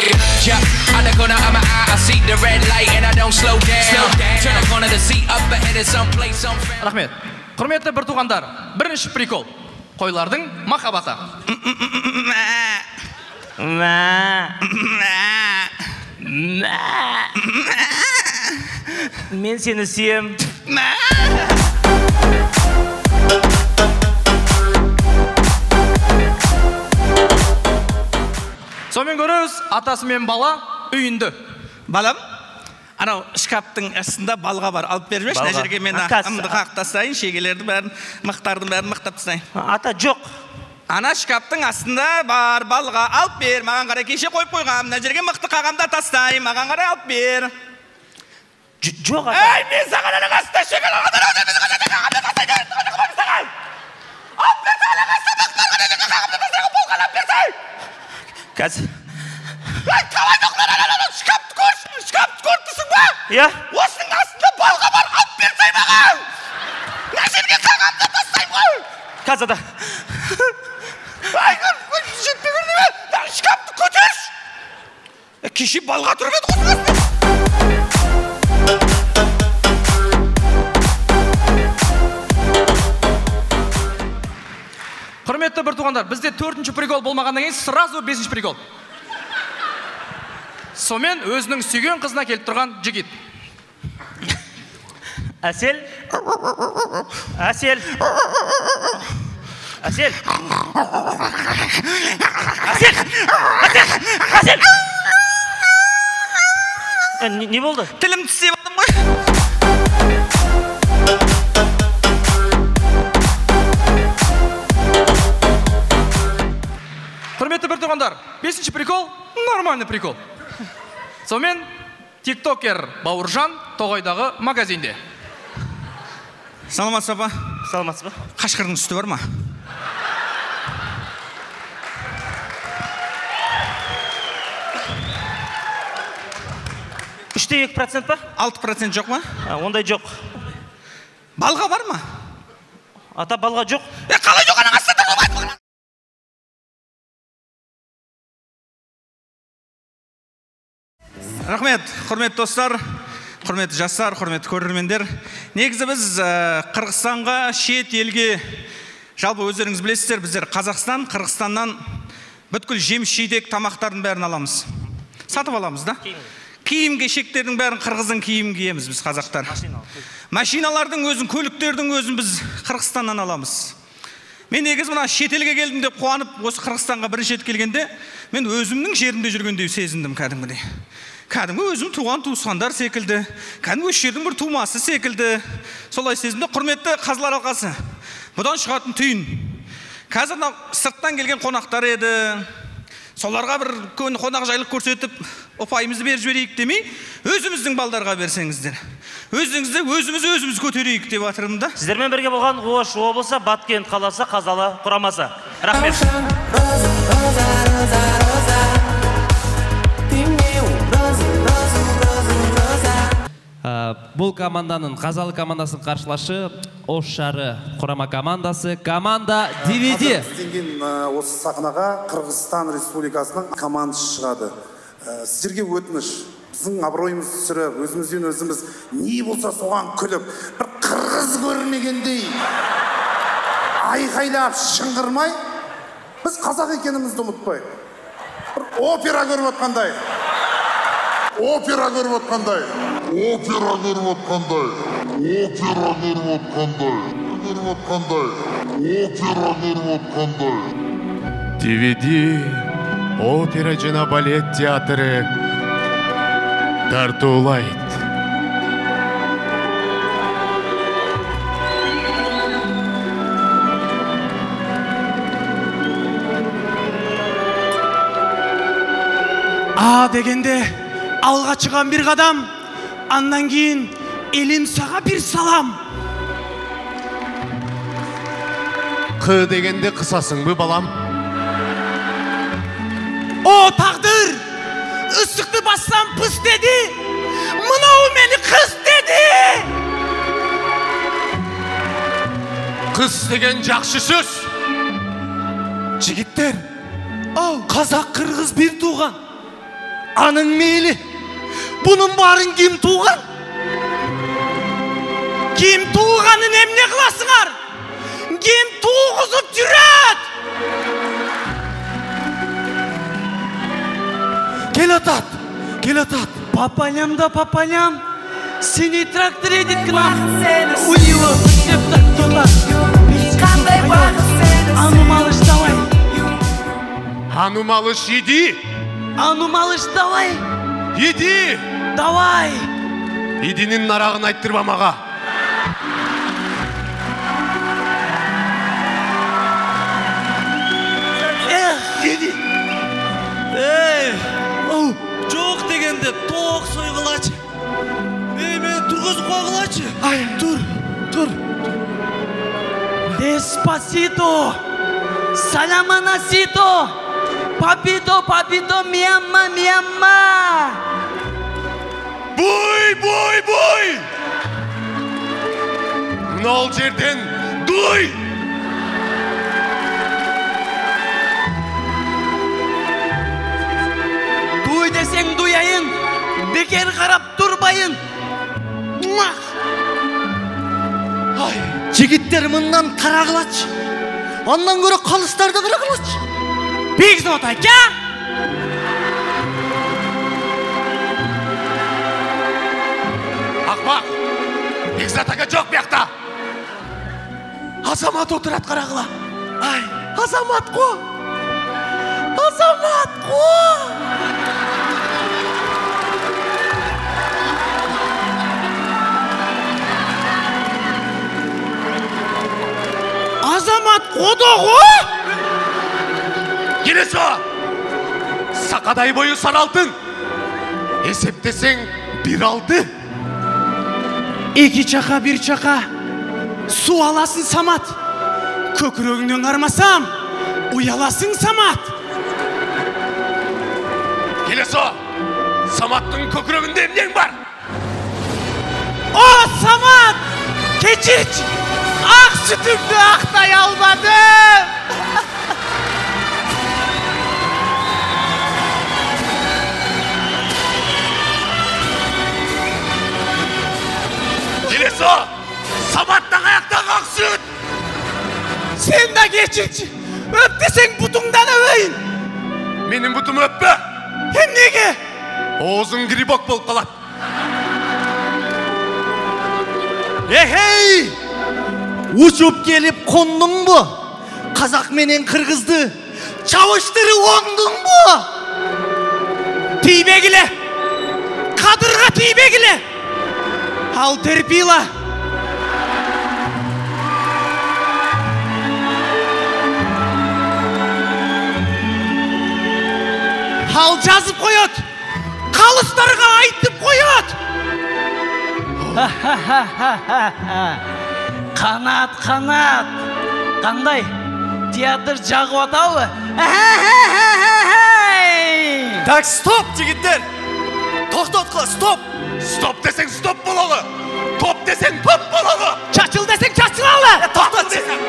On the corner of my eye, I see the red light and I don't slow down. Turn the corner to see up ahead of some place. Рахмет. Құрметті бір туғандар, бірінші прикол. Қойлардың махаббаты. Мен сені сүйем. Сонымен көріңіз, атасы мен бала үйінді. Балам, анау шкаптың астында балға бар. Алып беріп жіберші, мына жерге мен ымды қағып тастайын, шегелерді бәрін, мықтардың бәрін мықтап тастайын. Ата жоқ. Ана шкаптың астында бар балға алып бер. Маған қарай кеше қойып қойғам. Мына жерге мықты қағамда тастайын. Маған қарай алып бер. Жоқ ата. Ей, мен саған аның астында шегел алғандар өте біз қағамда тастайын. Алып берді аның астында мықтардың қағамда тастайын. Болған алып берсей. Қазір. Ай, қалай доқтар, шкапты көрші. Шкапты көрдісің ба? Иә. Осының астында балға бар қазір да. Жетпей көрді ме? Шкафты көтерші. Кеше балға тұрып еді қозғасын. Құрметті бір туғандар, бізде 4-ші прикол болмағаннан кейін сразу 5-ші прикол. Сомен өзінің сүйген қызына келіп тұрған жігіт. Әсел. Әсел. Әсел. Әсел. Әсел. Не болды? Тілім тістеп алдым ғой. Құрметті бір туғандар, 5-ші прикол нормальный прикол. Сомен тиктокер Бауыржан Тоғайдағы магазинде. Саламатсыз ба? Саламатсыз ба? Қашқырдың үсті бар ма? Үште 2% ба? 6% жоқ ма? Ондай жоқ. Балға бар ма? Ата, балға жоқ. Қалай жоқ анаға сатыр болмайды. Рахмет, құрметті достар, құрметті жастар, құрметті көрермендер. Негізі біз Қырғызстанға, шет елге, жалпы өздеріңіз білесіздер, біздер Қазақстан, Қырғызстаннан бүткіл жеміс-жидек тамақтардың бәрін аламыз. Сатып аламыз да? Киім-кешектердің бәрін қырғыздың киім киеміз біз қазақтар. Машиналардың өзін, көліктердің өзін біз Қырғызстаннан аламыз. Мен негізі мына шетелге келдім деп қуанып, осы Қырғызстанға бірінші рет келгенде, мен өзімнің жерімде жүргендей сезіндім кәдімгідей. Кәдімгі өзім туған туысқандар секілді, кәдімгі осы жердің бір тумасы секілді. Солай сезімде. Құрметті қазылар алқасы, бұдан шығатын түйін. Қазір сырттан келген қонақтар еді. Соларға бір қонақжайлық көрсетіп, ұпайымызды беріп жіберейік демей, өзіміздің балдарға берсеңіздер. Өзіміз көтерейік деп жатырмын да. Сіздермен бірге болған Ош облысы, Баткен қаласы, Қазалы құрамасы. Рахмет. Бұл команданың Қазалы командасын қарсылашы Ош шары құрама командасы, команда DVD. Сізден осы сахнаға Қырғызстан Республикасының командасы шығады. Сіздерге өтініш, біздің абыройымыз түсіріп, өзімізден өзіміз не болса соған күліп, бір қырғыз көрмегендей айқайлап шыңғырмай, біз қазақ екенімізді ұмытпай. Бір опера көріп отқандай. Опера көріп отқандай. Опера көріп отқандай. Опера көріп отқандай. Көріп отқандай. Опера көріп отқандай. DVD опера жана балет театры тартуулайт. А дегенде алға шыған бір қадам, андан кейін елім саға бір салам. Қ дегенде қысасың бі балам? О тағдыр, үстікті бассам пыс деді, мұнау мені қыз деді. Қыз деген жақсы сөз. Жігіттер, қазақ қырғыз бір туған. Аның мейлі, бұның барын кем туған? Кем туғанын емне қыласыңар? Кем туғызып жүрет? Кел атат, папалям да папалям, сені трактор едет к нам. У него всем так туда. А ну, малыш, давай. А ну, малыш, иди. А ну, малыш, давай. Иди. Давай. Идинин нарағын айттырба маға. Иди. Жоқ дегенде тоқ сойғылачы. Мен тұрғызып қоғылачы. Тұр. Деспасито. Саламанасито. Папито, миямма. Буй. Мынау жерден дуй. бекер қарап тұрбайын. Жігіттер мындан қарағылач. Андан көрі қалыстарды қарағылач. Бек зотай, ке? Ақбақ, Бекзатаға жоқ бияқта. Азамат отырат қарағыла. Ай, Азамат қо. Азамат қо. Азамат қода қо? Келесі! Сақадай бойы саралтын. Есептесең бір алды. Екі чақа, бір чақа. Су аласың, Самат. Көкірегіңнен қармасам, ұяласың, Самат. Келесі! Саматтың көкірегінде емнең бар? О, Самат! Кечірч! Ақ sütümді ақтай алмадым! Келесі! Саматтың аяқтағы ақ süt! Сен да кечірч! Өптесең бұтыңдан өйін! Менің бұтым өппі! Hem неге? Оғызың грибок болып қалады. Эй! Учуп келіп қондың бұ? Қазақ менен қырғызды чавыштыры оңдың бұ? Тейбегілі! Қадырға тейбегілі! Ал терпила! Ал жазып қойот! Қалыстарға айтып қойот! Қанат, қанат. Қандай? Театр жағып атауы? Так, стоп, жігіттер! Тоқтат қыла, стоп! Стоп десең стоп болалы! Топ десең топ болалы! Чачыл десең чачылалы! Тоқтат десең!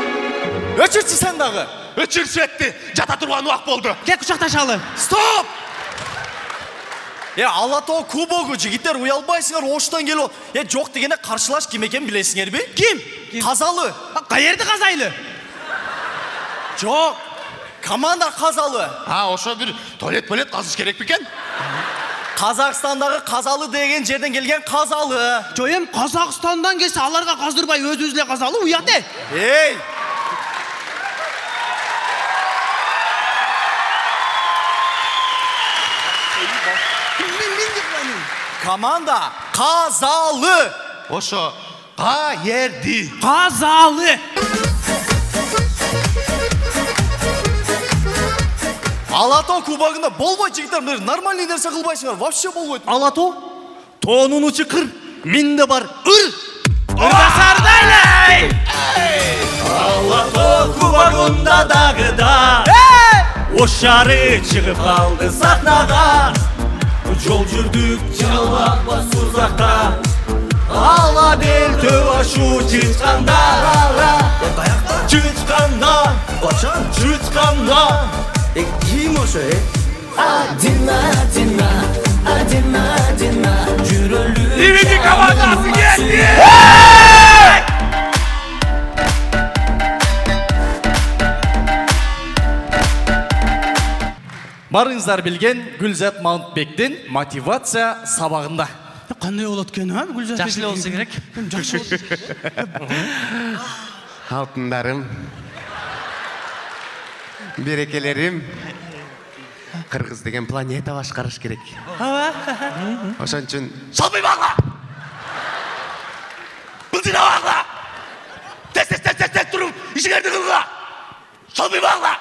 Өчірші сен дағы! Өчірші әтті! Жата тұрған уақ болды! Кек құшақташалы! Стоп! Алатау кубогы жігіттер ұялбайсыңар оштан келу. Жоқ дегенде қаршылаш кім екен білесіңер бе? Кім? Қазалы. Қайерді қазайлы? Жоқ, команда қазалы. Ошо бір туалет қазыш керек бекен? Қазақстандағы қазалы деген жерден келген қазалы. Жойым, Қазақстандан келсе аларға қаздырбай өз-өзіле қазалы ұяты. Ей! Команда қазалы. Ошо қайерді. Қазалы. Алатау кубогында болбой жігіттер, нормальный нәрсе қылбайсыңар, вообще болбойды. Алатау? Тонын ұчы қыр, менде бар ұр. Үрбасардайлай! Алатау кубогында дағыда ошары шығып қалды сахнаға. Жол жүрдік жалапа сұрзақта, ала бел төв ашу чыçқанда, чыçқанда, чыçқанда. Ким ошо, Адина, жүрөлү. Ивики командасы келді! Барыңыздар білген Гүлзат Маунтбектен мотивация сабағында. Қандай олат кен, Гүлзат? Жақшылы олсы керек. Алтындарым, берекелерім, Қырғыз деген планета башқарыш керек. Ошон үчүн шалбай бағла! Бұлдина бағла! Тез тұрып, ішіңерді қылға! Шалбай бағла!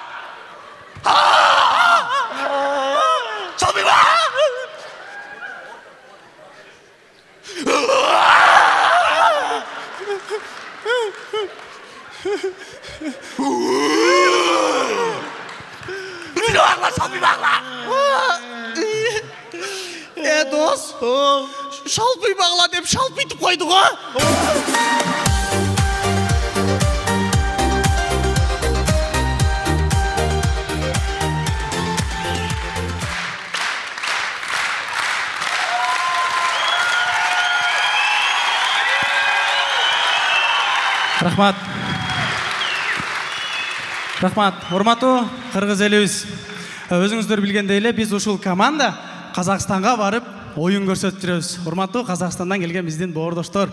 Шалбай бағла! Бұлдина бағла, шалбай бағла! Дос, шалпый бағла деп шалпитіп қойды ғой. Рахмат. Рахмат. Урматтуу кыргыз элибиз. Өзүңүздөр билгендей эле биз ушул команда Казакстанга барып оюн көрсөтүп жүрөбүз. Урматтуу Казакстандан келген биздин боордоштор.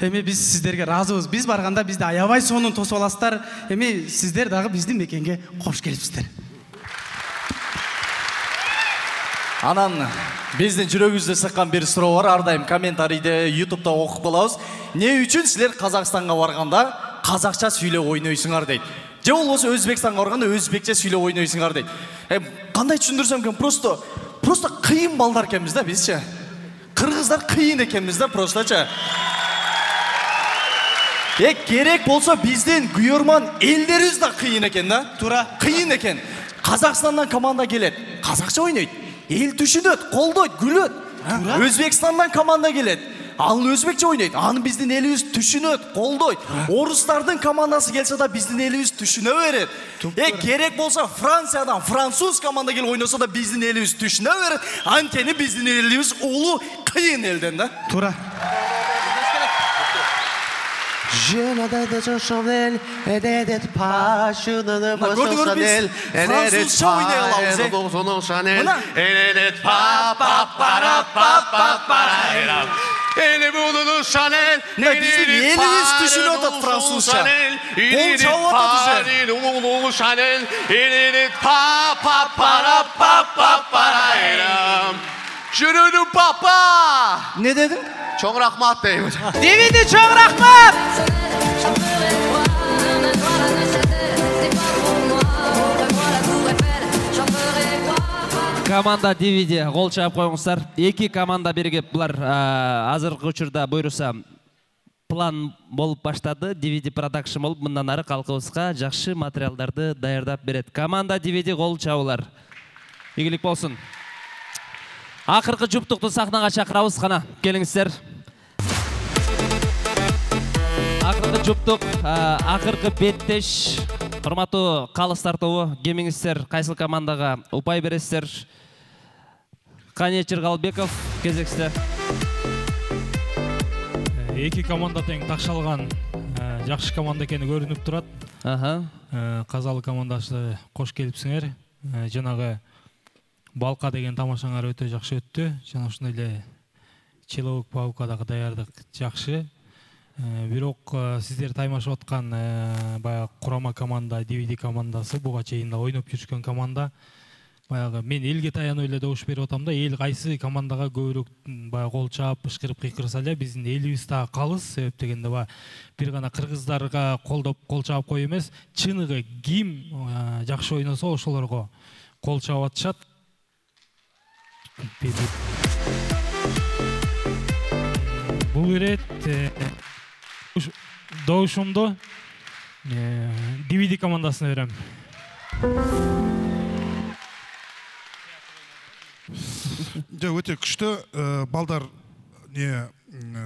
Эми биз сиздерге разыбыз. Биз барганда бизди аябай сонун тосуп аласыздар. Эми сиздер дагы биздин мекенге кош келипсиздер. Анан биздин жүрөгүбүздө сыккан бир суроо бар. Ар дайым комментарийде, YouTube'да окуп калабыз. Эмне үчүн силер Казакстанга барганда казакча сүйлөп ойнойсуңар дейт. Же болбосо Өзбекстанга барганда өзбекче сүйлөп ойнойсуңар дейт. Кандай түшүндүрсөм экен, просто кыйын балдар экенбиз да бизче. Кыргыздар кыйын экенбиз да просточо. Керек болсо биздин күйөрман элдерибиз да кыйын экен да. Туура. Кыйын экен. Казакстандан команда келет, казакча ойнойт. Эл түшүнөт, колдойт, күлөт. Өзбекстандан команда келет. Ал өзбекче ойнойт. Аны биздин элибиз түшүнөт, колдойт. Орустардын командасы келсе да биздин элибиз түшүнө берет. Керек болсо Франциядан француз команда келип ойносо да биздин элибиз түшүнө берет. Анткени биздин элибиз улуу кыйын элден да. Туура. Je n'adore pas Chanel, et d'être pas Chanel, Fransızca oynayalım Chanel, et d'être pas para pa para. Ele buldu Chanel, bizim elimiz düşünüyor da Fransızca. Bol çava atıcı. Buldu Chanel, et d'être pa para pa para. Jürünü papa. Ne dedin? Çok rahmat deyim. DVD çok rahmat. Команда DVD гол чаап коюңуздар. Эки команда биригип булар азыркы учурда буйруса план болуп баштады. DVD продакшн болуп мындан ары калкыбызга жакшы материалдарды даярдап берет. Команда DVD гол чабуулар. Ийгилик болсун. Акыркы жуптукту сахнага чакырабыз, кана келиңиздер. Акыркы жуптук, акыркы беттеш. Урматтуу калыстар тобу, кемиңиздер кайсыл командага упай бересиздер? Кане Чыргалбеков, кезексизде. Эки команда тең такшалган, жакшы команда экени көрүнүп турат. Казалы командасы кош келипсиңер. Жанагы Балка деген тамашаңар өтө жакшы өттү. Жана ушундай эле Человек паукадагы даярдык жакшы. Бирок сиздер таймашып аткан баягы курама команда, DVD командасы буга чейин да ойноп жүрүшкөн команда. Баягы мен элге таянып эле добуш берип атам да, эл кайсы командага көбүрөөк баягы гол чаап, ышкырып кыйкырса эле биздин элибиз да калыс. Себеп дегенде баягы бир гана кыргыздарга колдоп гол чаап кой эмес, чыныгы ким жакшы ойносо ошолорго гол чаап атышат. Бул ирет добушумду DVD командасына берем. Өтө күчтүү балдар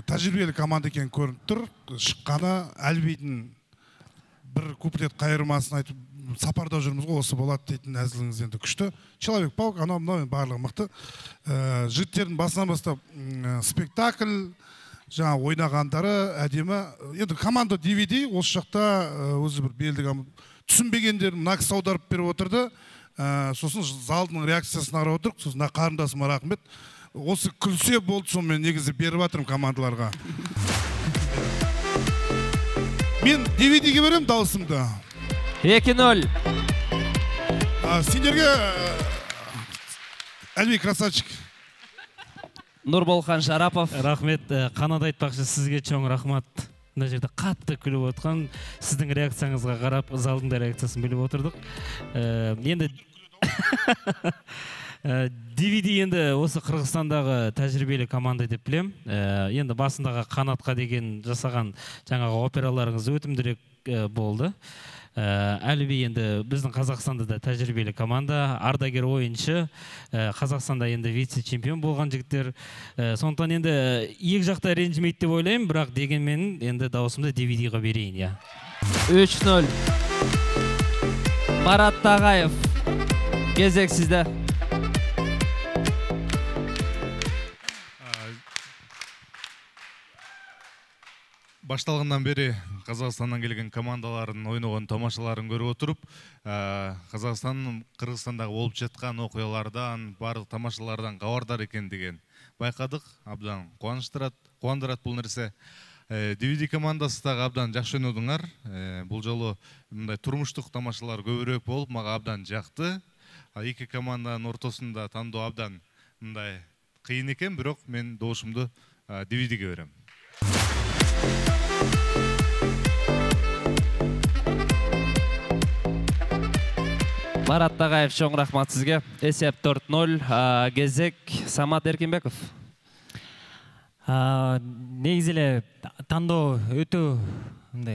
тажрыйбелүү команда экени көрүнүп тур. Шыкканы Албийдин бир куплет кайырмасын айтып сапарда жүрмүз го, осы болот дейтин әзилиңиз енді күчтүү. Человек паук, анау мынау барлығы мықты. Жігіттердің басынан бастап спектакль, жаңа ойнағандары әдемі. Енді команда DVD осы жақта өзі бір белдік түсінбегендер мына кісі аударып беріп отырды. Сосын залдың реакциясын қарап отырдық. Сосын қарындасыма рахмет. Осы күлсе болды, сонымен негізі беріп жатырмын командаларға. Мен DVD-ге берем дауысымды. 2-0. Сендерге Әлбей красавчик. Нурболхан Шарапов. Рахмет. Қанат айтпақшы, сізге чоң рахмат. Мына жерде қатты күліп отқан, сіздің реакцияңызға қарап, залдың да реакциясын біліп отырдық. Енді DVD енді осы Қырғызстандағы тәжірибелі команда деп білем. Енді басындағы Қанатқа деген жасаған жаңағы операларыңыз өтімдірек болды. Әлби енді біздің Қазақстанда да тәжірибелі команда, ардагер ойыншы, Қазақстанда енді вице-чемпион болған жігіттер. Сондықтан енді екі жақта ренжімейді деп ойлаймын, бірақ дегенмен енді дауысымды DVD-ға берейін. 3-0. Марат Тағаев, кезек сізді. башталгандан бери Казакстандан келген командалардын ойногон тамашаларын көрүп отуруп, Казакстандын Кыргызстандагы болуп жаткан окуялардан, барлык тамашалардан кабардар экендигин байкадык. Абдан кубандырат бул нерсе. DVD командасы дагы абдан жакшы ойнодуңар. Бул жолу мындай турмуштук тамашалар көбүрөөк болуп, мага абдан жакты. Эки команданын ортосунда тандоо абдан мындай кыйын экен, бирок мен добушумду DVD-ге берем. Марат Тағаев, чоң рахмат сізге. Есеп 4-0, кезек Самат Эркинбеков. Негізілі тандоо өтө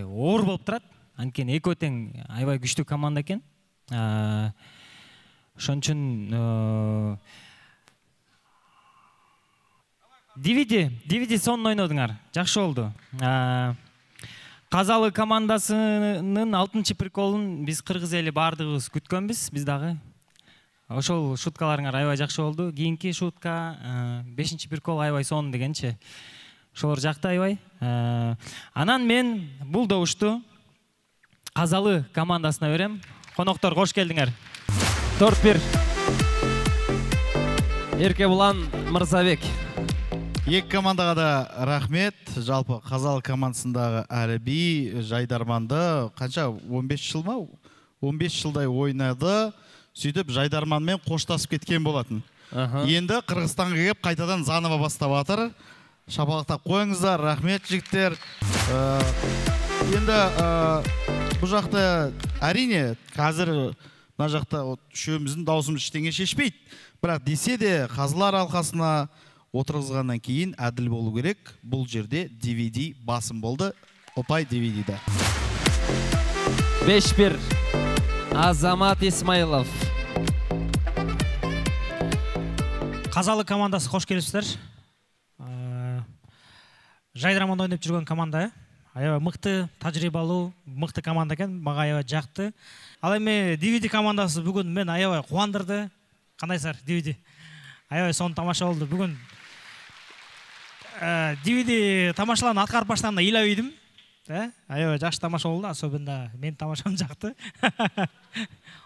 оор болып тұрады. Анткени эки тең аябай күчтүү команда экен. Ошон үчүн DVD сонун ойнодуңар. Жакшы болду. Казалы командасынын 6-чы приколун биз кыргыз эли бардыгыбыз күткөнбүз. Биз дагы ошол шуткаларыңар аябай жакшы болду. Кийинки шутка 5-чы прикол аябай сонун дегенчи. Ошолор жакты аябай. Анан мен бул добушту Казалы командасына берем. Коноктор кош келдиңер. 4-1. Эркебулан Мырзабек. Екі командаға да рахмет. Жалпы Казалы командасындағы Әліби, Жайдарманды қанша 15 жыл ма? 15 жылдай ойнады. Сөйтіп Жайдарманмен қоштасып кеткен болатын. Енді Қырғызстанға келіп қайтадан заново бастап жатыр. Шапалақтап қойыңыздар, рахмет жігіттер. Енді бұл жақта әрине қазір мына жақта үшеуміздің даусымыз ештеңе шешпейді. Бірақ десе де қазылар алқасына отырғызғаннан кейін әділ болу керек. Бұл жерде DVD басым болды. Ұпай DVD-де. 5-1. Азамат Исмаилов. Казалы командасы қош келіпсіздер. Жайдарманда ойнап жүрген команда. Аябай мықты, тажрыйбалуу, мықты команда екен. Мага аябай жақты. Ал эми DVD командасы бүгін мен аябай қуандырды. Қандайсыздар DVD? Аябай сонун тамаша болду. Бүгін DVD тамашаларын аткарып баштаганда ыйлабайдым. Аябай жакшы тамаша болду, особенно мен тамашам жакты.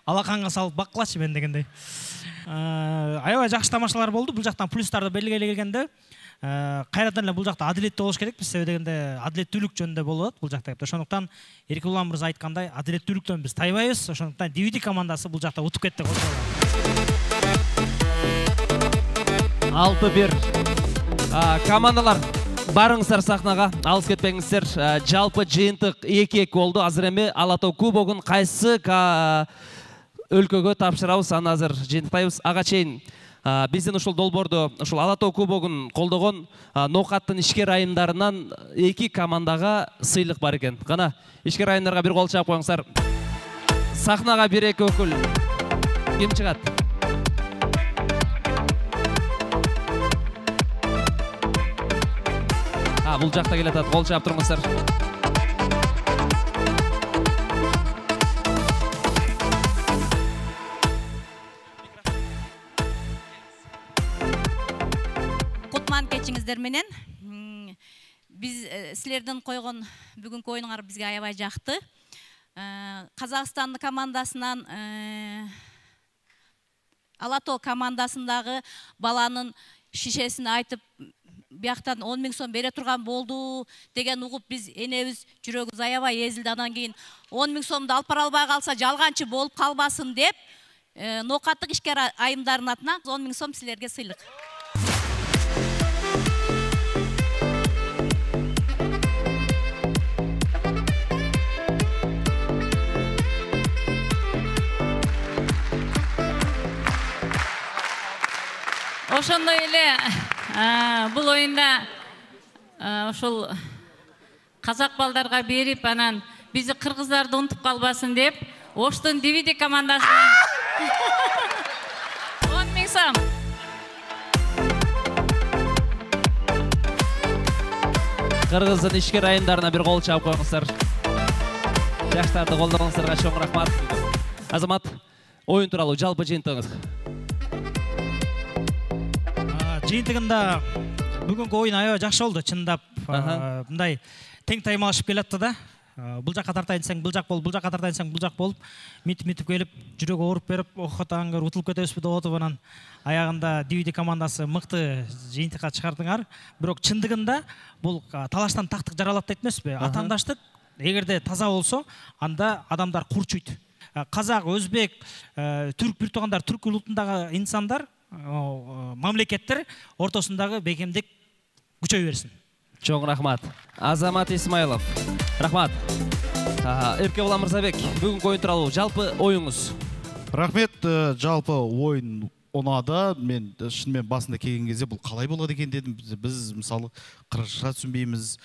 Алаканга салып баккылачы мен дегендей. Аябай жакшы тамашалар болду. Бул жактан плюстарды белгилей келгенде, кайрадан эле бул жакта адилеттүү болуш керекпиз. Себеби дегенде адилеттүүлүк жөнүндө болот бул жакта. Ошондуктан Эркебулан мырза айткандай адилеттүүлүктөн биз тайбайбыз. Ошондуктан DVD командасы бул жакта утуп кетти. 6-1. Командалар барыңыздар сахнаға, алыс кетпеңіздер. Жалпы жыйынтык 2-2 болду. Азыр эми Ала Тоо кубогун кайсы өлкөгө тапшырабыз, аны азыр жыйынтыктайбыз. Ага чейин биздин ушул долбоорду, ушул Ала Тоо кубогун колдогон Ноокаттын ишкер айымдарынан 2 командага сыйлык бар экен. Кана ишкер айымдарга бир кол чаап коюңуздар. Сахнага 1-2 өкүл. Ким чыгат? Бул жакта келатат, кол чаап туруңуздар. Кутман кечиңиздер менен. Биз силердин койгон бүгүнкү оюнуңар бизге аябай жакты. Казакстандын командасынан Ала Тоо командасындагы баланын шишесин айтып бияктан 10 000 сом бере турган болду деген угуп биз энебиз жүрөгүбүз аябай эзилди. Анан кийин 10 000 сомду алып бара албай калса жалганчы болуп калбасын деп Ноокаттык ишкер айымдардын атынан 10 000 сом силерге сыйлык. Ошондой эле бул оюнда ошол казак балдарга берип, анан бизи кыргыздарды унутуп калбасын деп, Оштун DVD командасы 10 000 сом. Кыргыздын ишкер айымдарына бир кол чаап коюңуздар. Жаштарды колдогоңуздарга чоң рахмат. Азамат, оюн тууралуу жалпы жыйынтыгыңыз. Жыйынтыгында бүгүнкү оюн аябай жакшы болду, чындап. Мындай тең таймалашып келатты да. Бұл жаққа тартайын десең бұл жақ болып, бұл жаққа тартайын десең бұл жақ болып, митіп келіп, жүрегі ауырып беріп, оқытаңғыр, ұтылып кетесіз деп отып анан аяғында DVD командасы мықты жиынтыққа шығардыңар. Бирок чындыгында бұл талаштан тақтық жаралат дейт эмес пе? Атандаштык эгерде таза болсо, анда адамдар курчуйт. Казак, өзбек, түрк бир туугандар, түрк улутундагы инсандар, мамлекеттер ортосундагы бекемдик күчөй берсин. Чоң рахмат. Азамат Исмайлов. Рахмат. Эркебулан Мырзабек, бүгүнкү ойын тууралуу жалпы оюңуз. Рахмет, жалпы ойын ұнады. Мен шынымен басында келген кезде бұл қалай болады екен дедім. Біз мысалы қырғызша түсінбейміз,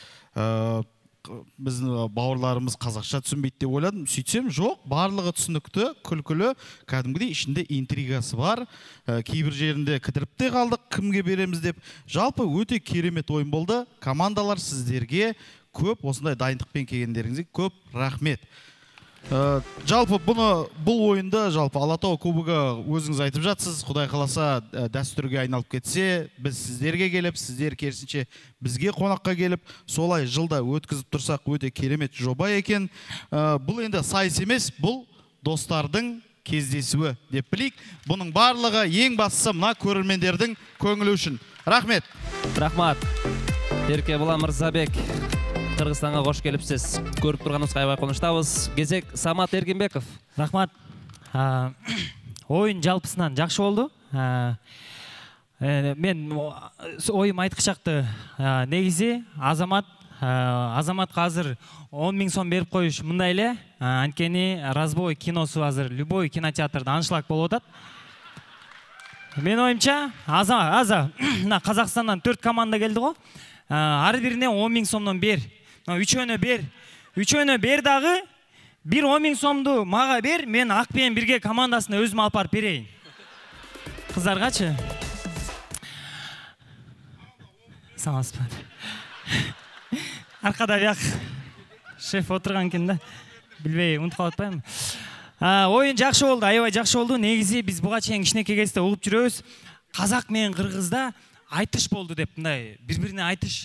біздің бауырларымыз қазақша түсінбейді деп ойладым. Сөйтсем жоқ, барлығы түсінікті, күлкілі, кәдімгідей ішінде интригасы бар. Кейбір жерінде кідіріп те қалдық, кімге береміз деп. Жалпы өте керемет ойын болды. Командалар сіздерге көп, осындай дайындықпен келгендеріңізге көп рахмет. Жалпы бұл ойынды жалпы Алатау кубогы өзіңіз айтып жатсыз. Құдай қаласа дәстүрге айналып кетсе, біз сіздерге келіп, сіздер керісінше бізге қонаққа келіп, солай жылда өткізіп тұрсақ өте керемет жоба екен. Бұл енді сайыс емес, бұл достардың кездесуі деп білейік. Бұның барлығы ең бастысы мына көрермендердің көңілі үшін. Рахмет. Рахмат. Эркебулан Мырзабек, Қырғызстанға қош келіпсіз. Көріп тұрғанымызға аябай қуаныштамыз. Кезек Самат Эргенбеков. Рахмат. Ойын жалпысынан жақсы болды. Мен ойым айтқы шақты. Негізі Азамат қазір 10 000 сом беріп қойыш мындай эле. Анткени Разбой киносу азыр любой кинотеатрда аншлаг болуп атат. Мен ойымча Қазақстаннан 4 команда келді ғой. Ар бирине 10 000 сомдон бер. Үчөөнө бер дагы, бир 10 000 сомду мага бер, мен Акпен бирге командасына өзүм алып барып берейин. Кыздаргачы. Саламатсызбы. Аркада бияк шеф отурган экен да. Билбей, унутуп калып атпаймынбы. Ойын жакшы болду, аябай жакшы болду. Негизи биз буга чейин кичинекей кезде угуп жүрөбүз. Казак менен кыргызда айтыш болду деп, мындай бири-бирине айтыш,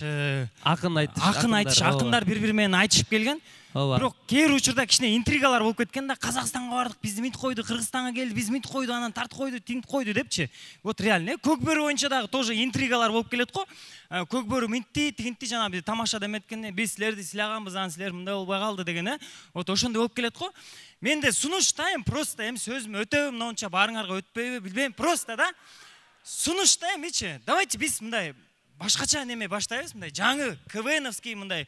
акындар бири-бири менен айтышып келген. Бирок кээ бир учурда кичине интригалар болуп кеткен да, Казакстанга бардык, бизди мынтип койду, Кыргызстанга келди, биз мынтип койду, анан тартып койду, тинтип койду депчи. Вот реально, Көкбөрү боюнча дагы тоже интригалар болуп келет го. Көкбөрү мынтти, тигинти, жана биз тамашада эметкенде биз силерди сыйлаганбыз, анан силер мындай болбой калды деген, вот ошондой болуп келет го. Менде сунушта просто сөзүм өтөбү, мынча баарыңарга өтпөйбү, билбейм, просто да. Сунушта эмичи, давайте биз мындай башкача неме баштайбыз, мындай жаңы КВНовский мындай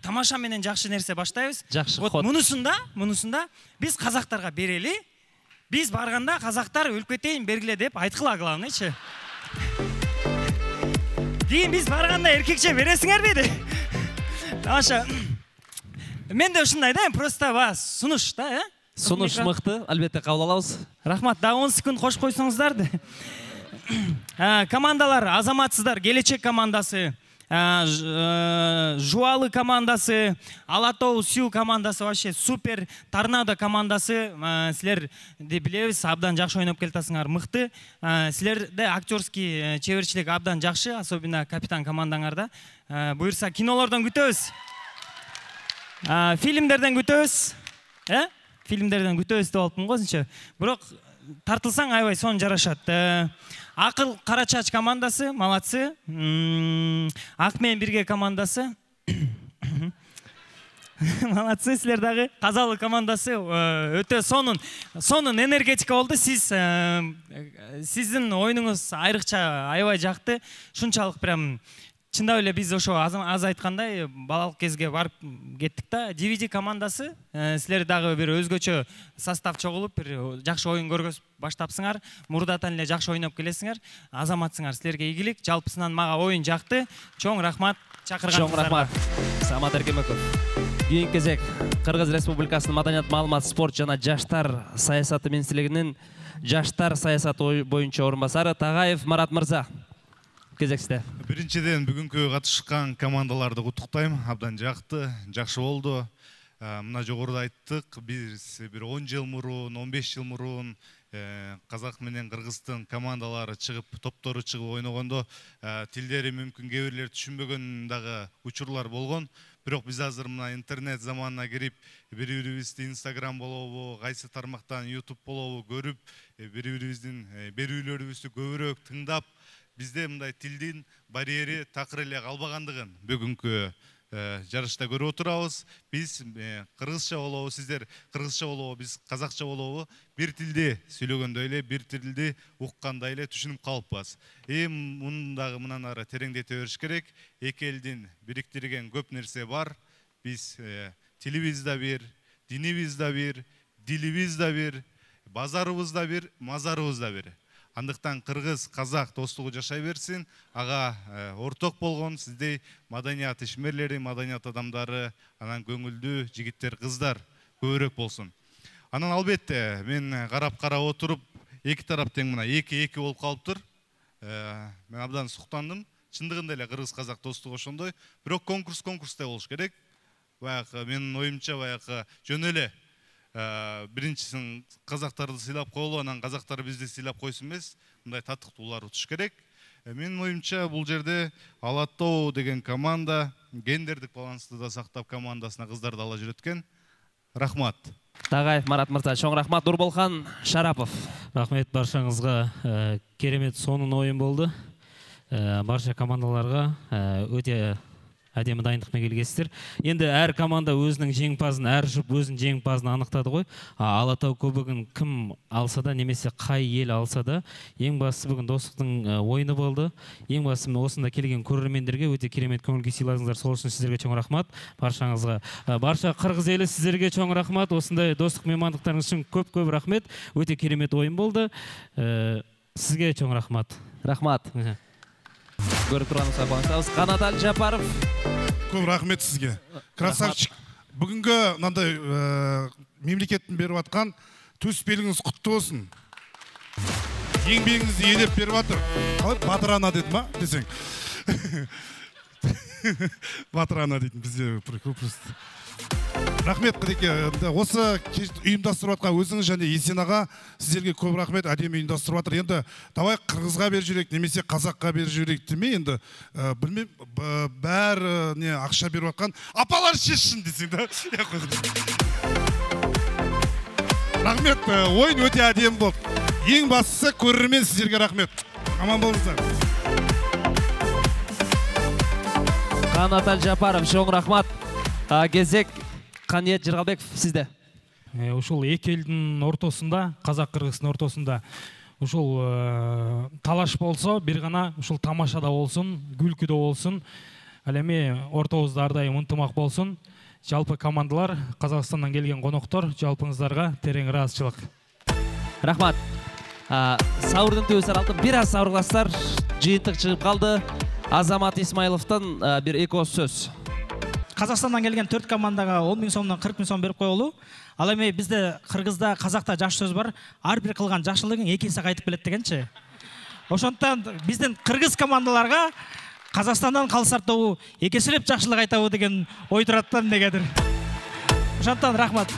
тамаша менен жакшы нерсе баштайбыз. Вот мунусунда биз казактарга берели. Биз барганда казактар өлүп кетейин бергиле деп айткыла, главныйчы. Кийин биз барганда эркекче бересиңер дейди. Тамаша. Менде ушундай да, просто сунуш да, Сунуш мыкты, албетте кабыл алабыз. Рахмат, да 10 секунд кош койсоңуздар. Командалар, азаматсыздар, Келечек командасы, Жуалы командасы, Алатау Сил командасы, вообще супер, Торнадо командасы, силер де билебиз, абдан жакшы ойноп келатасыңар, мыкты. Силерде актерский чеберчилик абдан жакшы, особенно капитан командаңарда. Буюрса кинолордон күтөбүз. Фильмдерден күтөбүз. Фильмдерден күтөбүз деп алыпмын го өзүнчө. Бирок тартылсаң аябай сон жарашат. Акыл Карачач командасы, молодцы. Ак менен бирге командасы. Молодцы, силер дагы. Казалы командасы өтө сонун энергетика болду. Сиздин оюнуңуз айрыкча аябай жакты. Шунчалык прям чындап эле биз ошо аз айткандай балалык кезге барып кеттик да. DVD командасы, силер дагы бир өзгөчө состав чогулуп, бир жакшы оюн көргөзүп баштапсыңар. Мурдатан эле жакшы ойноп келесиңер. Азаматсыңар, силерге ийгилик. Жалпысынан мага оюн жакты. Чоң рахмат чакырганыңыздарга. Чоң рахмат. Самат Эргенбеков. Кийинки кезек Кыргыз Республикасынын Маданият, маалымат, спорт жана жаштар саясаты министрлигинин жаштар саясаты боюнча орун басары Тагаев Марат мырза. Кезексте. Биринчиден бүгүнкү катышкан командаларды куттуктайм. Абдан жакшы болду. Мына жогоруда айттык, биз бир 10 жыл мурун, 15 жыл мурун казак менен кыргыздын командалары чыгып, топтору чыгып ойногондо тилдери мүмкүн кээ бирлер түшүнбөгөн дагы учурлар болгон. бирок биз азыр мына интернет заманына кирип бири-бирибизди Instagram болобу, кайсы тармактан YouTube болобу көрүп, бири-бирибиздин берүүлөрүбүздү көбүрөөк тыңдап, бизде мындай тилдин барьери такыр эле калбагандыгын бүгүнкү жарышта көрүп отурабыз. Биз кыргызча болобу, сиздер кыргызча болобу, биз казакча болобу, бир тилде сүйлөгөндөй эле, бир тилди уккандай эле түшүнүп калыппыз. Мундагы мындан ары тереңдете бериш керек. Эки элдин бириктирген көп нерсе бар. Биз тилибиз да бир, динибиз да бир, дилибиз да бир, базарыбыз да бир, мазарыбыз да бир. Андыктан кыргыз, казак достугу жашай берсин. Ага орток болгон сиздей маданият ишмерлери, маданият адамдары, анан көңүлдүү жигиттер, кыздар көбүрөөк болсун. Анан албетте мен карап отуруп, эки тарап тең мына 2-2 болуп калыптыр. Мен абдан суктандым. Чындыгында эле кыргыз казак достугу ошондой. Бирок конкурстай болуш керек. Баягы менин оюмча баягы жөн эле биринчисин казактарды сыйлап коелу, анан казактар бизди сыйлап койсун эмес, мындай татыктуулар утуш керек. Менин оюмча бул жерде Ала Тоо деген команда гендердик балансты да сактап командасына кыздарды ала жүрөт экен. Рахмат. Тагаев Марат мырза, чоң рахмат. Нурболхан Шарапов. Рахмет баршаңызга. Керемет сонун оюн болду. Барша командаларга өтө әдемі дайындықпен келгенсіздер. Енді әр команда өзінің жеңімпазын, әр жұп өзінің жеңімпазын анықтады ғой. Ала Тоо кубогын кім алса да, немесе қай ел алса да, ең бастысы бүгін достықтың ойыны болды. Ең бастысы осында келген көрермендерге өте керемет көңіл-күй сыйладыңыздар. Сол үшін сіздерге чоң рахмат. Баршаңызға, барша қырғыз елі сіздерге чоң рахмат. Осындай достық меймандықтарыңыз үшін көп рахмет. Өте керемет ойын болды. Сізге чоң рахмат. Рахмат. Көріп тұрғаныңызға бағыштабыз. Қанат Әлжапаров. Көп рахмет сізге. Красавчик. Бүгінгі мынандай мемлекеттің беріп атқан төсбелгіңіз құтты болсын. Еңбегіңізді елеп беріп атыр. Қалай Батыр ана деді ма десең? Батыр ана дейтін бізде просто. Рахмет Қыдеке. Осы ұйымдастырып атқан өзіңіз және Есен аға, сіздерге көп рахмет. Әдемі ұйымдастырып атыр. Енді давай қырғызға бер жүрек, немесе қазаққа бер жүрек демей, енді білмеймін, бәрі не ақша беріп атқан апалар шешсін десең да. Рахмет, ойын өте әдемі болды. Ең бастысы көрермен сіздерге рахмет. Аман болыңыздар. Қанат Әлжапаров, чоң рахмат. Кезек Қаниет Жырғалбеков, сізде. Ушул эки элдин ортосунда, казак-кыргыздын ортосунда ушул талаш болсо, бир гана ушул тамашада болсун, күлкүдө болсун, ал эми ортобузда ар дайым ынтымак болсун. Жалпы командалар, Казакстандан келген коноктор, жалпыңыздарга терең ыраазычылык. Рахмат. Сауырдын төбөсү аралды бир аз сауырластар, жыйынтык чыгып калды. Азамат Исмаиловтан бир эки сөз. Қазақстандан келген 4 командаға 10 000 сомнан 40 000 сом беріп қойылу. Ал эми бізде Қырғызда, Қазақта жаш сөз бар. Ар бир кылган жакшылыгың эки эсе кайтып келет дегенчи. Ошондон биздин Қырғыз командаларга Қазақстандан калсартуу эки эселеп жакшылык айтабы деген ой турат да эмнегедир. Ошондон рахмат.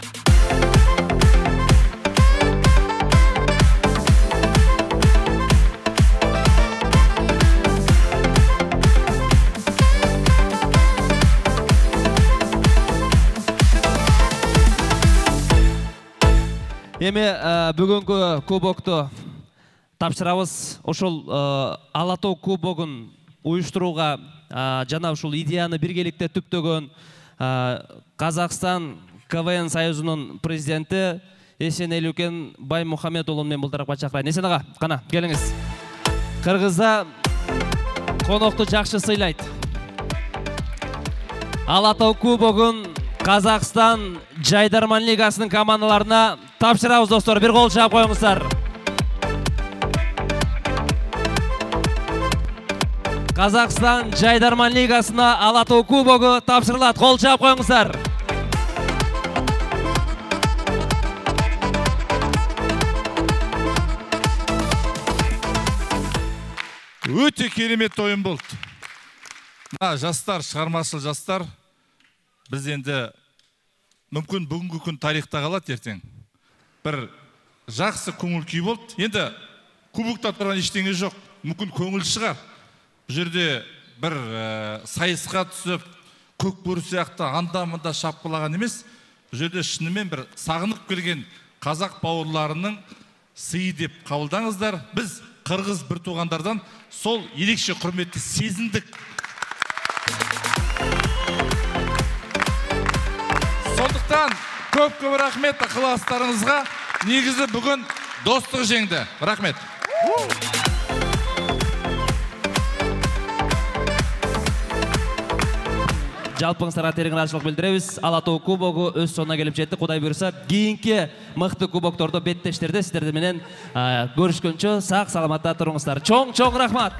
Эми бүгүнкү кубокту тапшырабыз. Ошол Ала Тоо кубогун уюштурууга жана ушул идеяны биргеликте түптөгөн Казакстан КВН союзунун президенти Эсенел Үкен Баймухамед уулун мен бул тарапка чакырайын. Эсен ага, кана келиңиз. Кыргызда конокту жакшы сыйлайт. Ала Тоо кубогун Казакстан Жайдарман лигасынын командаларына тапшырабыз достор. Бир кол чаап коюңуздар. Казакстан Жайдарман лигасына Ала Тоо кубогу тапшырылат. Кол чаап коюңуздар. Өте керемет ойын болды. Жастар, шығармашыл жастар, біз енді мүмкін бүгінгі күн тарихта қалады ертең. Бір жақсы көңіл күй болды. Енді кубокта тұрған ештеңе жоқ. Мүмкін көңіл шығар. Бұл жерде бір сайысқа түсіп, көкбөрі сияқты анда-мында шапқылаған емес, бұл жерде шынымен бір сағынып келген қазақ бауырларының сыйы деп қабылдаңыздар. Біз қырғыз бір туғандардан сол ерекше құрметті сезіндік. Сондықтан көп рахмет ықыластарыңызға. Негізі бүгін достық жеңді. Рахмет. Жалпыңыздарға терең ризашылық білдіреміз. Алатау кубогы өз соңына келіп жетті. Құдай бұйырса, кейінгі мықты кубокторды беттештерде сіздерменен көрішкенше сақ саламатта тұрыңыздар. Чоң рахмат.